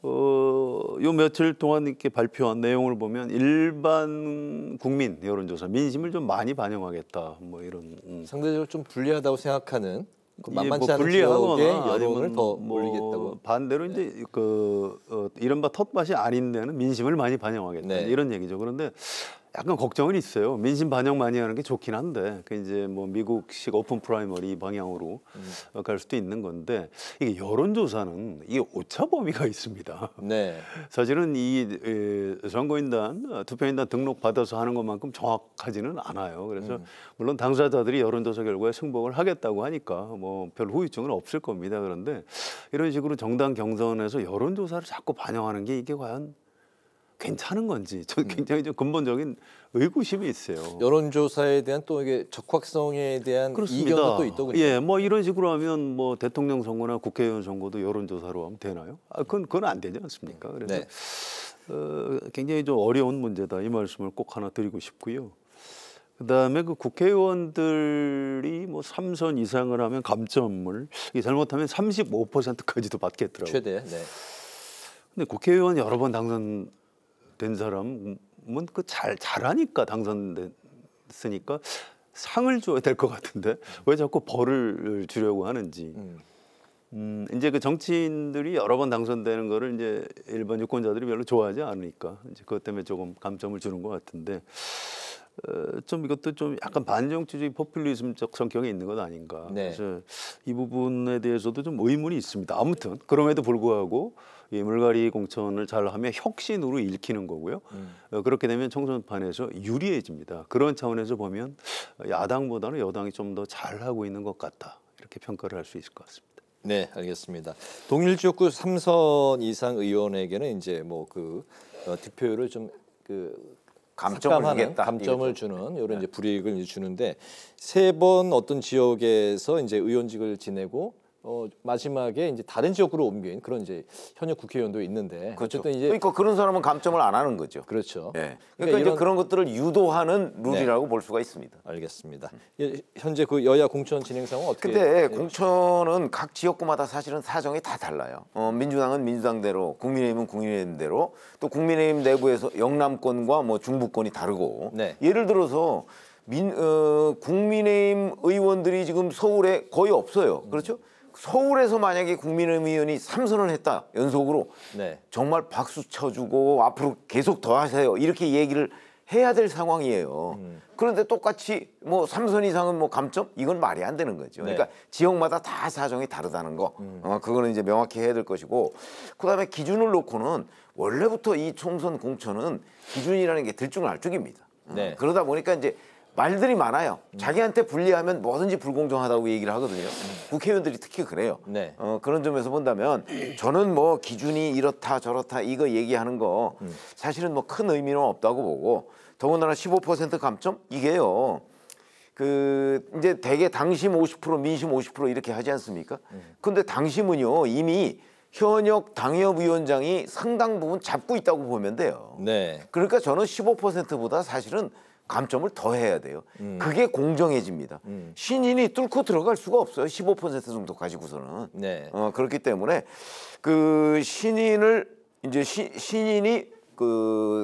요 며칠 동안 이렇게 발표한 내용을 보면 일반 국민 여론조사 민심을 좀 많이 반영하겠다 뭐 이런 상대적으로 좀 불리하다고 생각하는 만만치 뭐 않은 지역의 여론을 더 올리겠다고 반대로 이제 이른바 텃밭이 아닌 데는 민심을 많이 반영하겠다 이런 얘기죠. 그런데 약간 걱정은 있어요. 민심 반영 많이 하는 게 좋긴 한데 그 이제 뭐 미국식 오픈 프라이머리 방향으로 갈 수도 있는 건데 이게 여론조사는 이게 오차 범위가 있습니다. 사실은 이 선거인단, 투표인단 등록 받아서 하는 것만큼 정확하지는 않아요. 그래서 물론 당사자들이 여론조사 결과에 승복을 하겠다고 하니까 뭐 별 후유증은 없을 겁니다. 그런데 이런 식으로 정당 경선에서 여론조사를 자꾸 반영하는 게 이게 과연 괜찮은 건지 저는 굉장히 좀 근본적인 의구심이 있어요. 여론조사에 대한 또 이게 적확성에 대한 이견도 또 있더군요. 예, 뭐 이런 식으로 하면 뭐 대통령 선거나 국회의원 선거도 여론조사로 하면 되나요? 그건 안 되지 않습니까? 그래서 굉장히 좀 어려운 문제다 이 말씀을 꼭 하나 드리고 싶고요. 그다음에 그 국회의원들이 뭐 3선 이상을 하면 감점을 잘못하면 35%까지도 받겠더라고요. 최대. 근데 국회의원 여러 번 당선된 사람은 그 잘하니까 당선됐으니까 상을 줘야 될 것 같은데 왜 자꾸 벌을 주려고 하는지. 이제 그 정치인들이 여러 번 당선되는 거를 이제 일반 유권자들이 별로 좋아하지 않으니까 이제 그것 때문에 조금 감점을 주는 것 같은데 좀 이것도 좀 약간 반정치주의 포퓰리즘적 성격이 있는 것 아닌가. 그래서 이 부분에 대해서도 좀 의문이 있습니다. 아무튼 그럼에도 불구하고 이 물갈이 공천을 잘하면 혁신으로 읽히는 거고요. 그렇게 되면 총선판에서 유리해집니다. 그런 차원에서 보면 야당보다는 여당이 좀 더 잘하고 있는 것 같다. 이렇게 평가를 할 수 있을 것 같습니다. 네, 알겠습니다. 동일 지역구 3선 이상 의원에게는 이제 뭐 그 득표율을 좀 감점을 주는 이런 이제 불이익을 주는데 3번 어떤 지역에서 이제 의원직을 지내고 마지막에 이제 다른 지역구로 옮긴 그런 이제 현역 국회의원도 있는데 그렇죠. 어쨌든 이제 그러니까 그런 사람은 감점을 안 하는 거죠. 그렇죠. 예. 그러니까 이제 그런 것들을 유도하는 룰이라고 볼 수가 있습니다. 알겠습니다. 현재 그 여야 공천 진행 상황 어떻게? 근데 공천은 각 지역구마다 사실은 사정이 다 달라요. 민주당은 민주당대로, 국민의힘은 국민의힘대로, 또 국민의힘 내부에서 영남권과 뭐 중부권이 다르고. 예를 들어서 국민의힘 의원들이 지금 서울에 거의 없어요. 그렇죠? 서울에서 만약에 국민의힘 의원이 3선을 했다 연속으로 정말 박수 쳐주고 앞으로 계속 더 하세요 이렇게 얘기를 해야 될 상황이에요. 그런데 똑같이 뭐 3선 이상은 뭐 감점 이건 말이 안 되는 거죠. 그러니까 지역마다 다 사정이 다르다는 거 그거는 이제 명확히 해야 될 것이고, 그다음에 기준을 놓고는 원래부터 이 총선 공천은 기준이라는 게 들쭉날쭉입니다. 그러다 보니까 이제 말들이 많아요. 자기한테 불리하면 뭐든지 불공정하다고 얘기를 하거든요. 국회의원들이 특히 그래요. 그런 점에서 본다면 저는 뭐 기준이 이렇다 저렇다 이거 얘기하는 거 사실은 뭐 큰 의미는 없다고 보고, 더군다나 15% 감점 이게요. 이제 대개 당심 50% 민심 50% 이렇게 하지 않습니까? 근데 당심은요 이미 현역 당협위원장이 상당 부분 잡고 있다고 보면 돼요. 그러니까 저는 15%보다 사실은 감점을 더 해야 돼요. 그게 공정해집니다. 신인이 뚫고 들어갈 수가 없어요. 15% 정도 가지고서는. 그렇기 때문에 그 신인을 이제 신인이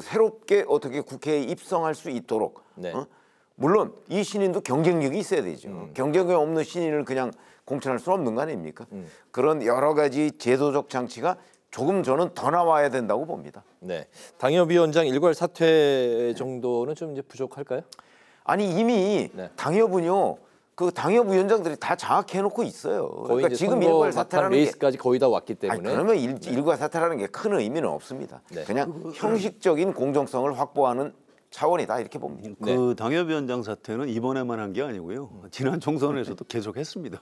새롭게 어떻게 국회에 입성할 수 있도록 물론 이 신인도 경쟁력이 있어야 되죠. 경쟁력 없는 신인을 그냥 공천할 수는 없는 거 아닙니까? 그런 여러 가지 제도적 장치가 조금 저는 더 나와야 된다고 봅니다. 당협위원장 일괄 사퇴 정도는 좀 이제 부족할까요? 아니 이미 당협은요 그 당협위원장들이 다 장악해놓고 있어요. 그러니까 지금 일괄 사퇴라는 게 레이스까지 거의 다 왔기 때문에. 그러면 일괄 사퇴라는 게 큰 의미는 없습니다. 그냥 형식적인 공정성을 확보하는 차원이다 이렇게 봅니다. 그 당협위원장 사태는 이번에만 한 게 아니고요. 지난 총선에서도 계속 했습니다.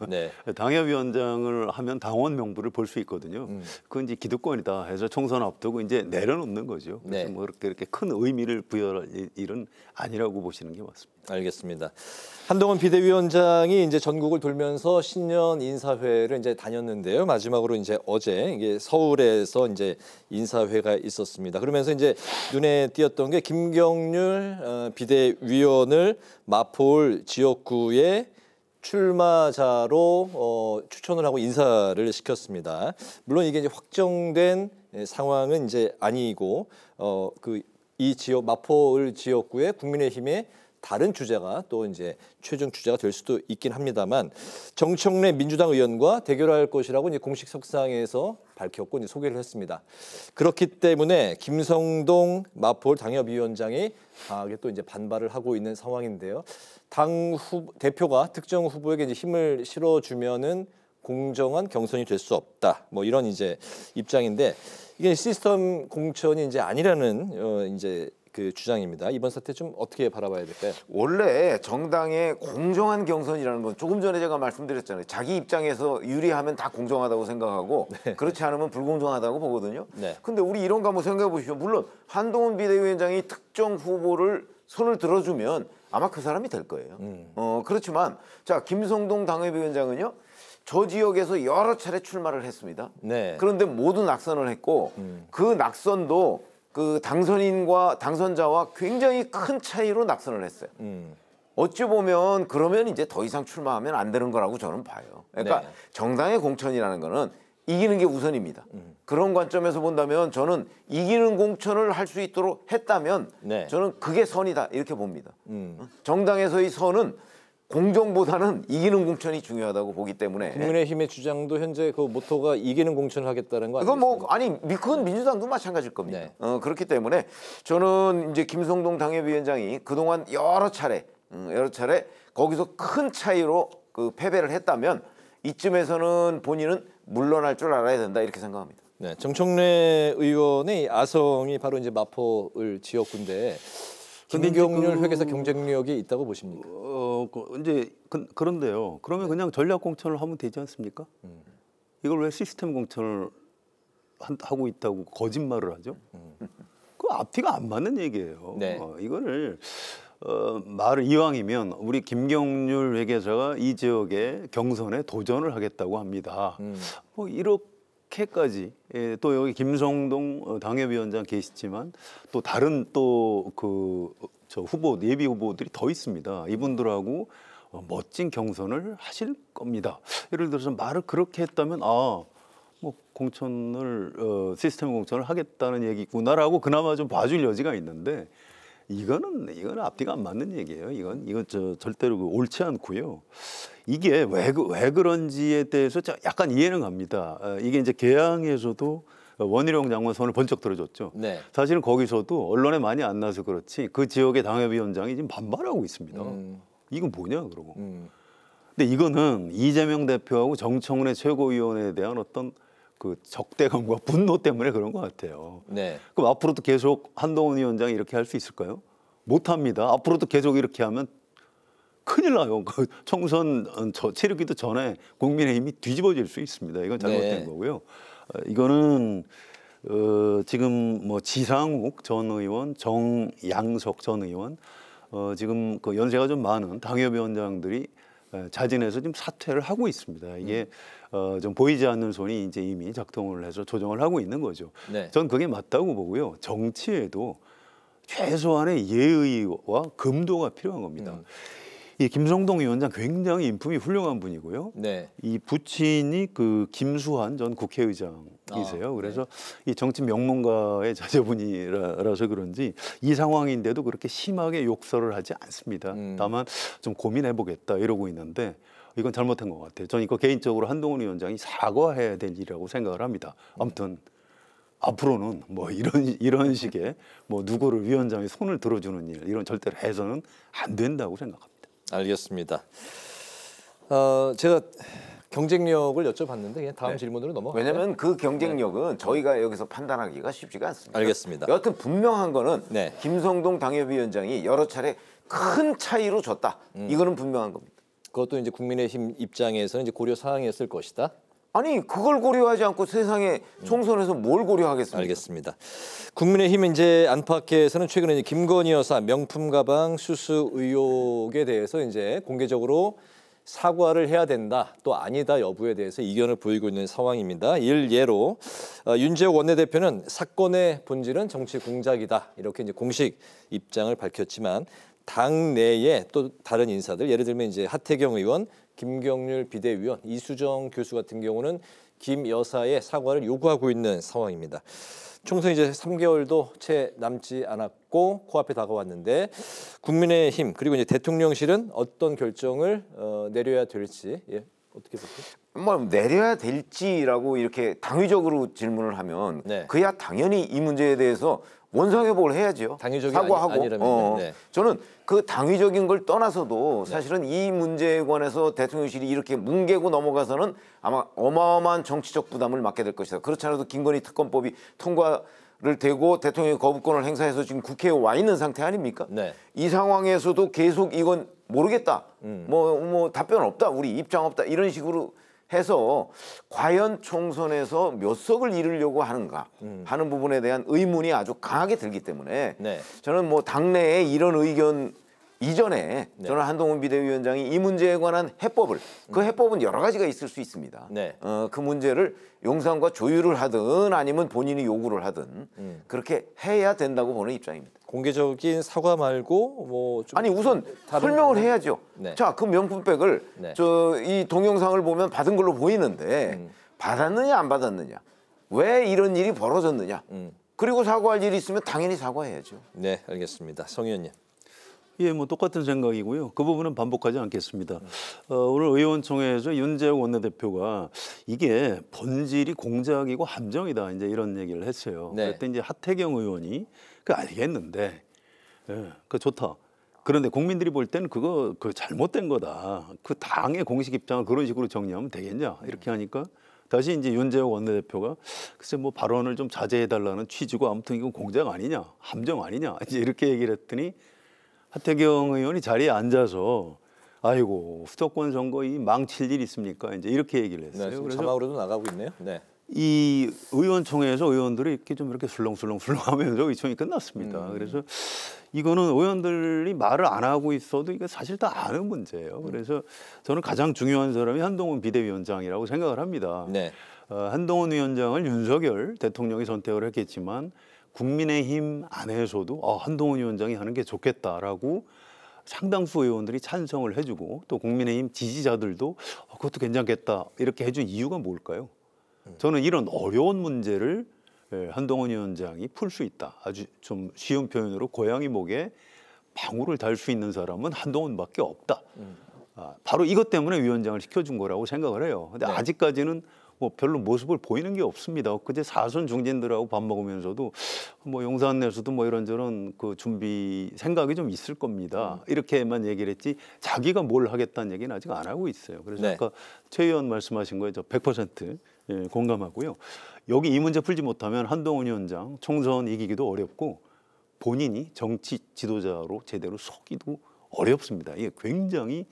당협위원장을 하면 당원 명부를 볼 수 있거든요. 그건 이제 기득권이다 해서 총선 앞두고 이제 내려놓는 거죠. 그래서 뭐 이렇게 큰 의미를 부여할 일은 아니라고 보시는 게 맞습니다. 알겠습니다. 한동훈 비대위원장이 이제 전국을 돌면서 신년 인사회를 이제 다녔는데요. 마지막으로 이제 어제 이게 서울에서 이제 인사회가 있었습니다. 그러면서 이제 눈에 띄었던 게 김경률 비대위원을 마포울 지역구에 출마자로 추천을 하고 인사를 시켰습니다. 물론 이게 이제 확정된 상황은 이제 아니고 이 지역 마포울 지역구에 국민의힘의 다른 주자가 또 이제 최종 주자가 될 수도 있긴 합니다만 정청래 민주당 의원과 대결할 것이라고 이제 공식 석상에서 밝혔고 이제 소개를 했습니다. 그렇기 때문에 김성동 마포울 당협위원장이 강하게 또 이제 반발을 하고 있는 상황인데요. 대표가 특정 후보에게 이제 힘을 실어주면은 공정한 경선이 될 수 없다. 뭐 이런 이제 입장인데 이게 시스템 공천이 이제 아니라는 이제 그 주장입니다. 이번 사태 좀 어떻게 바라봐야 될까요? 원래 정당의 공정한 경선이라는 건 조금 전에 제가 말씀드렸잖아요. 자기 입장에서 유리하면 다 공정하다고 생각하고 그렇지 않으면 불공정하다고 보거든요. 근데 우리 이런 거 한번 생각해 보시죠. 물론 한동훈 비대위원장이 특정 후보를 손을 들어주면 아마 그 사람이 될 거예요. 그렇지만 자 김성동 당협위원장은요. 저 지역에서 여러 차례 출마를 했습니다. 그런데 모두 낙선을 했고 그 낙선도 그 당선인과 당선자와 굉장히 큰 차이로 낙선을 했어요. 어찌 보면 그러면 이제 더 이상 출마하면 안 되는 거라고 저는 봐요. 그러니까 정당의 공천이라는 거는 이기는 게 우선입니다. 그런 관점에서 본다면 저는 이기는 공천을 할 수 있도록 했다면 저는 그게 선이다 이렇게 봅니다. 정당에서의 선은 공정보다는 이기는 공천이 중요하다고 보기 때문에 국민의힘의 주장도 현재 그 모토가 이기는 공천을 하겠다는 거 아니에요? 그건 뭐 아니 그건 민주당도 마찬가지일 겁니다. 그렇기 때문에 저는 이제 김성동 당협위원장이 그동안 여러 차례 거기서 큰 차이로 그 패배를 했다면 이쯤에서는 본인은 물러날 줄 알아야 된다 이렇게 생각합니다. 정청래 의원의 아성이 바로 이제 마포을 지역구인데 김경률 회계사 경쟁력이 있다고 보십니까? 이제 그런데요. 그러면 그냥 전략 공천을 하면 되지 않습니까? 이걸 왜 시스템 공천을 하고 있다고 거짓말을 하죠? 그 앞뒤가 안 맞는 얘기예요. 이거를 말을 이왕이면 우리 김경률 회계사가 이 지역의 경선에 도전을 하겠다고 합니다. 뭐 이렇게까지 또 여기 김성동 당협위원장 계시지만 또 다른 또 저 후보 예비 후보들이 더 있습니다. 이분들하고 멋진 경선을 하실 겁니다. 예를 들어서 말을 그렇게 했다면 뭐 공천을 시스템 공천을 하겠다는 얘기구나라고 그나마 좀 봐줄 여지가 있는데 이거는 앞뒤가 안 맞는 얘기예요. 이건 절대로 옳지 않고요. 이게 왜 그런지에 대해서 약간 이해는 갑니다. 이게 이제 개항에서도 원희룡 장관 손을 번쩍 들어줬죠. 네. 사실은 거기서도 언론에 많이 안 나서 그렇지 그 지역의 당협위원장이 지금 반발하고 있습니다. 이건 뭐냐 그러고. 근데 이거는 이재명 대표하고 정청래 최고위원에 대한 어떤 그 적대감과 분노 때문에 그런 것 같아요. 네. 그럼 앞으로도 계속 한동훈 위원장이 이렇게 할 수 있을까요? 못합니다. 앞으로도 계속 이렇게 하면 큰일 나요. 그 총선 치르기도 전에 국민의힘이 뒤집어질 수 있습니다. 이건 잘못된 거고요. 이거는 지금 뭐 지상욱 전 의원, 정양석 전 의원, 지금 그 연세가 좀 많은 당협위원장들이 자진해서 지금 사퇴를 하고 있습니다. 이게 좀 보이지 않는 손이 이제 이미 작동을 해서 조정을 하고 있는 거죠. 네. 전 그게 맞다고 보고요. 정치에도 최소한의 예의와 금도가 필요한 겁니다. 이 김성동 위원장 굉장히 인품이 훌륭한 분이고요. 네. 이 부친이 그 김수환 전 국회의장이세요. 그래서 이 정치 명문가의 자제분이라서 그런지 이 상황인데도 그렇게 심하게 욕설을 하지 않습니다. 다만 좀 고민해보겠다 이러고 있는데 이건 잘못한 것 같아요. 저는 이거 개인적으로 한동훈 위원장이 사과해야 될 일이라고 생각을 합니다. 아무튼 앞으로는 뭐 이런 식의 뭐 누구를 위원장이 손을 들어주는 일 이런 절대로 해서는 안 된다고 생각합니다. 알겠습니다. 제가 경쟁력을 여쭤봤는데 그냥 다음 질문으로 넘어갈까요? 왜냐하면 그 경쟁력은 저희가 여기서 판단하기가 쉽지가 않습니다. 알겠습니다. 여하튼 분명한 거는 김성동 당협위원장이 여러 차례 큰 차이로 졌다. 이거는 분명한 겁니다. 그것도 이제 국민의힘 입장에서는 이제 고려 사항이었을 것이다. 아니 그걸 고려하지 않고 세상에 총선에서 뭘 고려하겠습니까? 알겠습니다. 국민의힘 이제 안팎에서는 최근에 이제 김건희 여사 명품 가방 수수 의혹에 대해서 이제 공개적으로 사과를 해야 된다, 또 아니다 여부에 대해서 이견을 보이고 있는 상황입니다. 일예로 윤재욱 원내대표는 사건의 본질은 정치 공작이다 이렇게 이제 공식 입장을 밝혔지만 당 내에 또 다른 인사들 예를 들면 이제 하태경 의원, 김경률 비대위원, 이수정 교수 같은 경우는 김 여사의 사과를 요구하고 있는 상황입니다. 총선 이제 3개월도 채 남지 않았고 코앞에 다가왔는데 국민의힘 그리고 이제 대통령실은 어떤 결정을 내려야 될지 어떻게 보세요? 뭐 내려야 될지라고 이렇게 당위적으로 질문을 하면 그야 당연히 이 문제에 대해서 원상회복을 해야죠. 당위적인 사과하고. 아니라면 저는 그 당위적인 걸 떠나서도 사실은 이 문제에 관해서 대통령실이 이렇게 뭉개고 넘어가서는 아마 어마어마한 정치적 부담을 맡게 될 것이다. 그렇지 않아도 김건희 특검법이 통과를 되고 대통령이 거부권을 행사해서 지금 국회에 와 있는 상태 아닙니까? 이 상황에서도 계속 이건 모르겠다. 뭐 답변 없다. 우리 입장 없다. 이런 식으로 해서 과연 총선에서 몇 석을 이루려고 하는가 하는 부분에 대한 의문이 아주 강하게 들기 때문에 저는 뭐 당내에 이런 의견 이전에 저는 한동훈 비대위원장이 이 문제에 관한 해법을 그 해법은 여러 가지가 있을 수 있습니다. 그 문제를 용산과 조율을 하든 아니면 본인이 요구를 하든 그렇게 해야 된다고 보는 입장입니다. 공개적인 사과 말고 뭐 좀 아니 우선 설명을 해야죠. 자, 그 명품백을 이 동영상을 보면 받은 걸로 보이는데 받았느냐 안 받았느냐, 왜 이런 일이 벌어졌느냐, 그리고 사과할 일이 있으면 당연히 사과해야죠. 네, 알겠습니다. 성 의원님. 예, 뭐 똑같은 생각이고요. 그 부분은 반복하지 않겠습니다. 오늘 의원총회에서 윤재욱 원내대표가 이게 본질이 공작이고 함정이다 이제 이런 얘기를 했어요. 그때 이제 하태경 의원이 그 알겠는데, 그 좋다. 그런데 국민들이 볼 때는 그거 잘못된 거다. 그 당의 공식 입장을 그런 식으로 정리하면 되겠냐 이렇게 하니까. 다시 이제 윤재욱 원내대표가 글쎄 뭐 발언을 좀 자제해달라는 취지고 아무튼 이건 공작 아니냐, 함정 아니냐 이제 이렇게 얘기를 했더니. 하태경 의원이 자리에 앉아서 아이고 수도권 선거 이 망칠 일 있습니까? 이제 이렇게 얘기를 했어요. 그래서 자막으로도 나가고 있네요. 이 의원총회에서 의원들이 이렇게 술렁술렁하면서 의총이 끝났습니다. 그래서 이거는 의원들이 말을 안 하고 있어도 이게 사실 다 아는 문제예요. 그래서 저는 가장 중요한 사람이 한동훈 비대위원장이라고 생각을 합니다. 네. 한동훈 위원장을 윤석열 대통령이 선택을 했겠지만 국민의힘 안에서도 한동훈 위원장이 하는 게 좋겠다라고 상당수 의원들이 찬성을 해주고 또 국민의힘 지지자들도 그것도 괜찮겠다 이렇게 해준 이유가 뭘까요? 저는 이런 어려운 문제를 한동훈 위원장이 풀 수 있다. 아주 좀 쉬운 표현으로 고양이 목에 방울을 달 수 있는 사람은 한동훈밖에 없다. 바로 이것 때문에 위원장을 시켜준 거라고 생각을 해요. 근데 네. 아직까지는 뭐 별로 모습을 보이는 게 없습니다. 그제 사선 중진들하고 밥 먹으면서도 뭐 용산에서도 뭐 이런저런 그 준비 생각이 좀 있을 겁니다. 이렇게만 얘기를 했지 자기가 뭘 하겠다는 얘기는 아직 안 하고 있어요. 그래서 네. 아까 최 의원 말씀하신 거에 저 100% 공감하고요. 여기 이 문제 풀지 못하면 한동훈 위원장 총선 이기기도 어렵고 본인이 정치 지도자로 제대로 서기도 어렵습니다. 이게 굉장히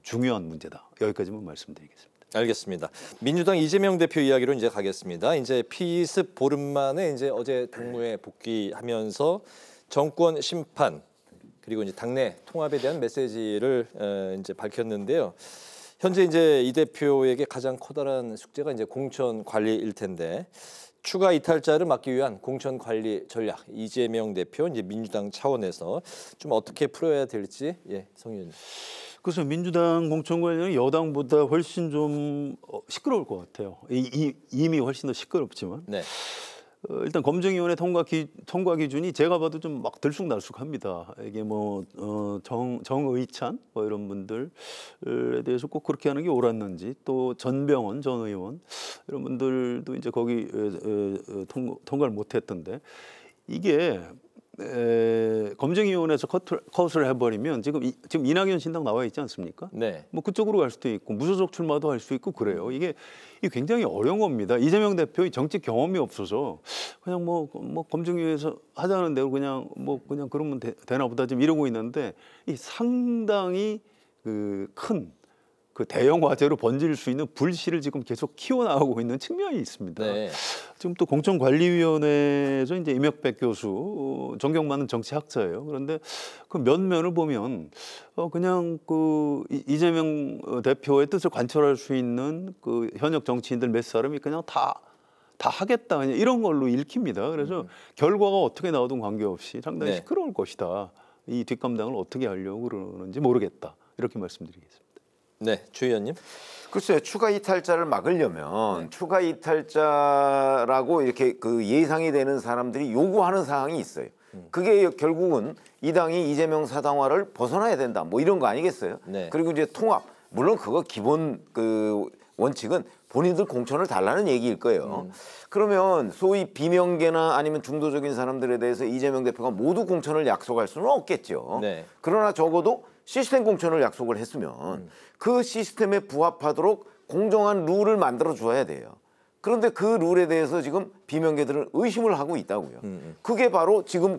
중요한 문제다. 여기까지만 말씀드리겠습니다. 알겠습니다. 민주당 이재명 대표 이야기로 이제 가겠습니다. 이제 피습 보름 만에 이제 어제 당무에 복귀하면서 정권 심판 그리고 이제 당내 통합에 대한 메시지를 이제 밝혔는데요. 현재 이제 이 대표에게 가장 커다란 숙제가 이제 공천 관리일 텐데 추가 이탈자를 막기 위한 공천 관리 전략 이재명 대표 이제 민주당 차원에서 좀 어떻게 풀어야 될지 성 의원님. 그래서 민주당 공천 관리는 여당보다 훨씬 좀 시끄러울 것 같아요. 이미 훨씬 더 시끄럽지만 네. 일단 검증위원회 통과 기준이 제가 봐도 좀 막 들쑥날쑥합니다. 이게 뭐 정의찬 뭐 이런 분들에 대해서 꼭 그렇게 하는 게 옳았는지 또 전병헌 전 의원 이런 분들도 이제 거기 통과를 못했던데 이게 검증위원회에서 컷을 해버리면 지금 이낙연 신당 나와 있지 않습니까? 네. 뭐 그쪽으로 갈 수도 있고 무소속 출마도 할 수 있고 그래요. 이게 굉장히 어려운 겁니다. 이재명 대표의 정치 경험이 없어서 그냥 뭐 검증위에서 하자는 대로 그냥 그러면 되나 보다 좀 이러고 있는데 이 상당히 큰 그 대형 화재로 번질 수 있는 불씨를 지금 계속 키워나가고 있는 측면이 있습니다. 네. 지금 또 공천관리위원회에서 이제 임혁백 교수 존경받는 정치학자예요. 그런데 그 면면을 보면 그냥 그 이재명 대표의 뜻을 관철할 수 있는 그 현역 정치인들 몇 사람이 그냥 다 하겠다 그냥 이런 걸로 읽힙니다. 그래서 결과가 어떻게 나오든 관계없이 상당히 네. 시끄러울 것이다. 이 뒷감당을 어떻게 하려고 그러는지 모르겠다. 이렇게 말씀드리겠습니다. 네, 최 의원님. 글쎄요, 추가 이탈자를 막으려면 추가 이탈자라고 이렇게 그 예상이 되는 사람들이 요구하는 사항이 있어요. 그게 결국은 이 당이 이재명 사당화를 벗어나야 된다. 뭐 이런 거 아니겠어요? 네. 그리고 이제 통합. 물론 그거 기본 그 원칙은 본인들 공천을 달라는 얘기일 거예요. 그러면 소위 비명계나 아니면 중도적인 사람들에 대해서 이재명 대표가 모두 공천을 약속할 수는 없겠죠. 네. 그러나 적어도 시스템 공천을 약속을 했으면 그 시스템에 부합하도록 공정한 룰을 만들어 줘야 돼요. 그런데 그 룰에 대해서 지금 비명계들은 의심을 하고 있다고요. 그게 바로 지금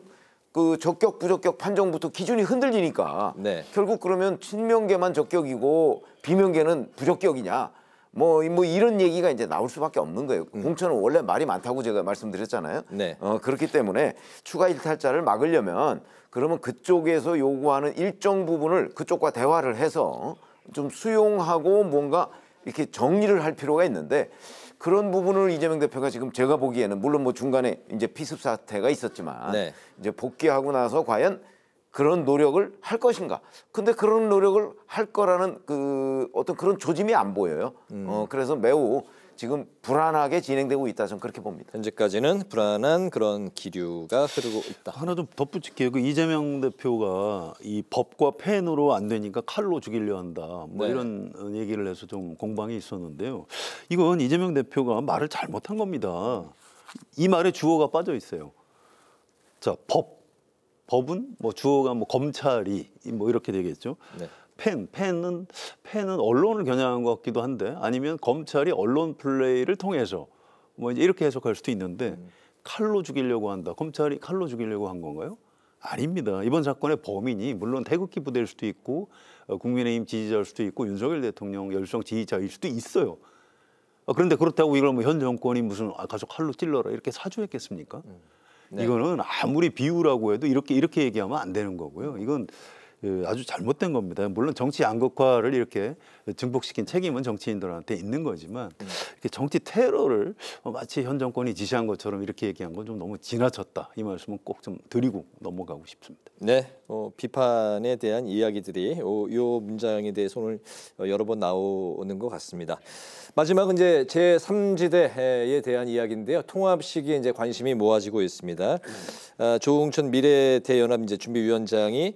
그 적격 부적격 판정부터 기준이 흔들리니까 네. 결국 그러면 친명계만 적격이고 비명계는 부적격이냐 뭐 이런 얘기가 이제 나올 수밖에 없는 거예요. 공천은 원래 말이 많다고 제가 말씀드렸잖아요. 네. 그렇기 때문에 추가 이탈자를 막으려면 그러면 그쪽에서 요구하는 일정 부분을 그쪽과 대화를 해서 좀 수용하고 뭔가 이렇게 정리를 할 필요가 있는데 그런 부분을 이재명 대표가 지금 제가 보기에는 물론 뭐 중간에 이제 피습 사태가 있었지만 네. 이제 복귀하고 나서 과연 그런 노력을 할 것인가? 근데 그런 노력을 할 거라는 그 어떤 그런 조짐이 안 보여요. 그래서 매우 지금 불안하게 진행되고 있다 저는 그렇게 봅니다. 현재까지는 불안한 그런 기류가 흐르고 있다. 하나 좀 덧붙일게요. 그 이재명 대표가 이 법과 펜으로 안 되니까 칼로 죽이려 한다. 뭐 네. 이런 얘기를 해서 좀 공방이 있었는데요. 이건 이재명 대표가 말을 잘못한 겁니다. 이 말에 주어가 빠져 있어요. 자, 법은 뭐 주어가 뭐 검찰이 뭐 이렇게 되겠죠. 네. 펜은 언론을 겨냥한 것 같기도 한데 아니면 검찰이 언론 플레이를 통해서 뭐 이제 이렇게 해석할 수도 있는데 칼로 죽이려고 한다. 검찰이 칼로 죽이려고 한 건가요? 아닙니다. 이번 사건의 범인이 물론 태극기 부대일 수도 있고 국민의힘 지지자일 수도 있고 윤석열 대통령 열성 지지자일 수도 있어요. 그런데 그렇다고 이걸 뭐 현 정권이 무슨 가서 칼로 찔러라 이렇게 사주했겠습니까? 네. 이거는 아무리 비유라고 해도 이렇게 얘기하면 안 되는 거고요. 이건 아주 잘못된 겁니다. 물론 정치 양극화를 이렇게 증폭시킨 책임은 정치인들한테 있는 거지만 이렇게 정치 테러를 마치 현 정권이 지시한 것처럼 이렇게 얘기한 건 좀 너무 지나쳤다. 이 말씀은 꼭 좀 드리고 넘어가고 싶습니다. 네, 비판에 대한 이야기들이 요 문장에 대해서 오늘 여러 번 나오는 것 같습니다. 마지막은 이제 제3지대에 대한 이야기인데요. 통합 시기에 이제 관심이 모아지고 있습니다. 조응천 미래대연합 이제 준비위원장이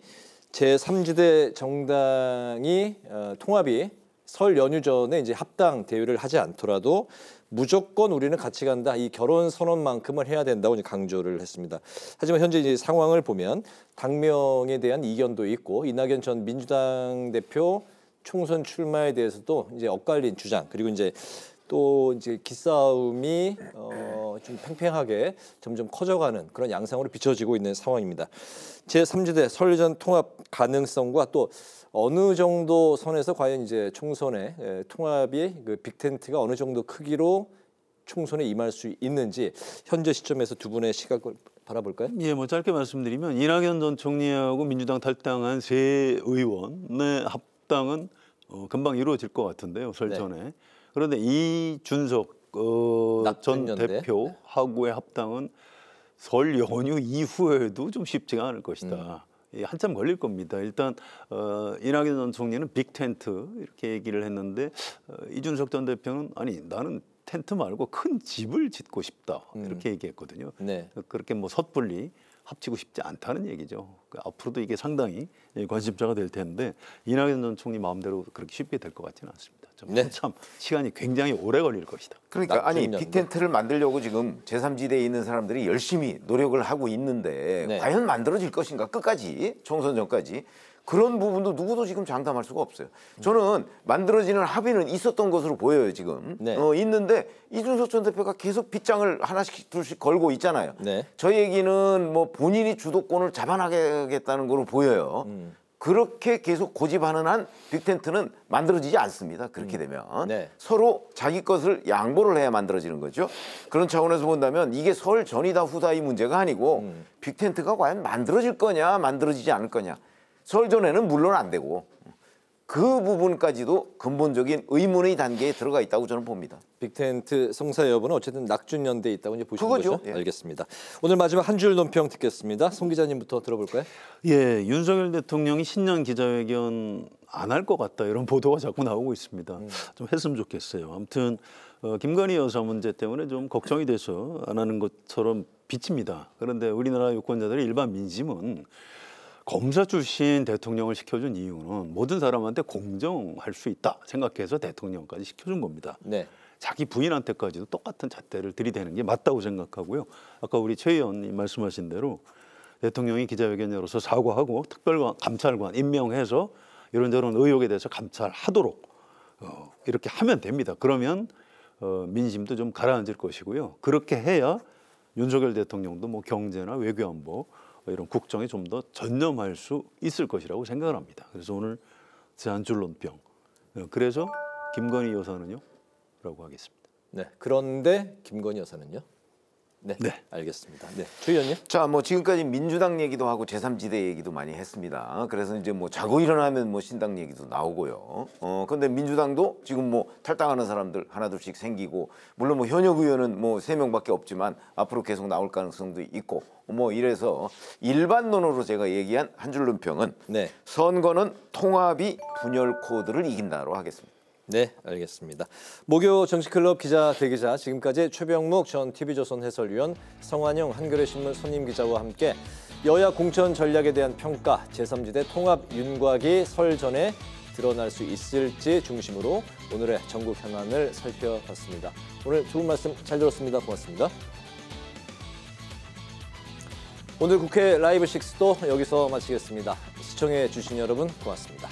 제3지대 정당이 통합이 설 연휴 전에 이제 합당 대회를 하지 않더라도 무조건 우리는 같이 간다. 이 결혼 선언만큼은 해야 된다고 이제 강조를 했습니다. 하지만 현재 이제 상황을 보면 당명에 대한 이견도 있고 이낙연 전 민주당 대표 총선 출마에 대해서도 이제 엇갈린 주장 그리고 이제 또 이제 기싸움이 좀 팽팽하게 점점 커져가는 그런 양상으로 비춰지고 있는 상황입니다. 제3지대 설 전 통합 가능성과 또 어느 정도 선에서 과연 이제 총선에 통합이 그 빅텐트가 어느 정도 크기로 총선에 임할 수 있는지 현재 시점에서 두 분의 시각을 바라볼까요? 예, 뭐 짧게 말씀드리면 이낙연 전 총리하고 민주당 탈당한 세 의원의 합당은 금방 이루어질 것 같은데요, 설 전에. 네. 그런데 이준석 전 대표하고의 합당은 설 연휴 이후에도 좀 쉽지가 않을 것이다. 한참 걸릴 겁니다. 일단 이낙연 전 총리는 빅텐트 이렇게 얘기를 했는데 이준석 전 대표는 아니 나는 텐트 말고 큰 집을 짓고 싶다 이렇게 얘기했거든요. 네. 그렇게 뭐 섣불리 합치고 싶지 않다는 얘기죠. 앞으로도 이게 상당히 관심사가 될 텐데 이낙연 전 총리 마음대로 그렇게 쉽게 될 것 같지는 않습니다. 참 시간이 굉장히 오래 걸릴 것이다. 그러니까 아니 빅텐트를 만들려고 지금 제3지대에 있는 사람들이 열심히 노력을 하고 있는데 과연 만들어질 것인가 끝까지 총선 전까지 그런 부분도 누구도 지금 장담할 수가 없어요. 저는 만들어지는 합의는 있었던 것으로 보여요 지금. 있는데 이준석 전 대표가 계속 빗장을 하나씩 둘씩 걸고 있잖아요. 저 얘기는 뭐 본인이 주도권을 잡아나가겠다는 거로 보여요. 그렇게 계속 고집하는 한 빅텐트는 만들어지지 않습니다. 그렇게 되면 서로 자기 것을 양보를 해야 만들어지는 거죠. 그런 차원에서 본다면 이게 설 전이다 후다 이 문제가 아니고 빅텐트가 과연 만들어질 거냐 만들어지지 않을 거냐. 설 전에는 물론 안 되고 그 부분까지도 근본적인 의문의 단계에 들어가 있다고 저는 봅니다. 빅텐트 성사 여부는 어쨌든 낙준연대에 있다고 이제 보시는 그거죠. 거죠? 예. 알겠습니다. 오늘 마지막 한 줄 논평 듣겠습니다. 송 기자님부터 들어볼까요? 예, 윤석열 대통령이 신년 기자회견 안 할 것 같다 이런 보도가 자꾸 나오고 있습니다. 좀 했으면 좋겠어요. 아무튼 김건희 여사 문제 때문에 좀 걱정이 돼서 안 하는 것처럼 비칩니다. 그런데 우리나라 유권자들의 일반 민심은 검사 출신 대통령을 시켜준 이유는 모든 사람한테 공정할 수 있다 생각해서 대통령까지 시켜준 겁니다. 자기 부인한테까지도 똑같은 잣대를 들이대는 게 맞다고 생각하고요. 아까 우리 최 의원님 말씀하신 대로 대통령이 기자회견 열어서 사과하고 특별감찰관 임명해서 이런저런 의혹에 대해서 감찰하도록 이렇게 하면 됩니다. 그러면 민심도 좀 가라앉을 것이고요. 그렇게 해야 윤석열 대통령도 뭐 경제나 외교안보 이런 국정에 좀 더 전념할 수 있을 것이라고 생각을 합니다. 그래서 오늘 제 한 줄 논평. 그래서 김건희 여사는요? 라고 하겠습니다. 네. 그런데 김건희 여사는요? 네. 알겠습니다. 네. 최 의원님. 자, 뭐 지금까지 민주당 얘기도 하고 제3지대 얘기도 많이 했습니다. 그래서 이제 뭐 자고 일어나면 뭐 신당 얘기도 나오고요. 근데 민주당도 지금 뭐 탈당하는 사람들 하나둘씩 생기고 물론 뭐 현역 의원은 뭐 3명밖에 없지만 앞으로 계속 나올 가능성도 있고 뭐 이래서 일반론으로 제가 얘기한 한 줄 논평은 선거는 통합이 분열 코드를 이긴다로 하겠습니다. 네, 알겠습니다. 목요 정치클럽 기자 대기자 지금까지 최병묵 전 TV조선 해설위원, 성환영 한겨레신문 선임 기자와 함께 여야 공천 전략에 대한 평가, 제3지대 통합 윤곽이 설 전에 드러날 수 있을지 중심으로 오늘의 전국 현안을 살펴봤습니다. 오늘 좋은 말씀 잘 들었습니다. 고맙습니다. 오늘 국회 라이브 6도 여기서 마치겠습니다. 시청해 주신 여러분 고맙습니다.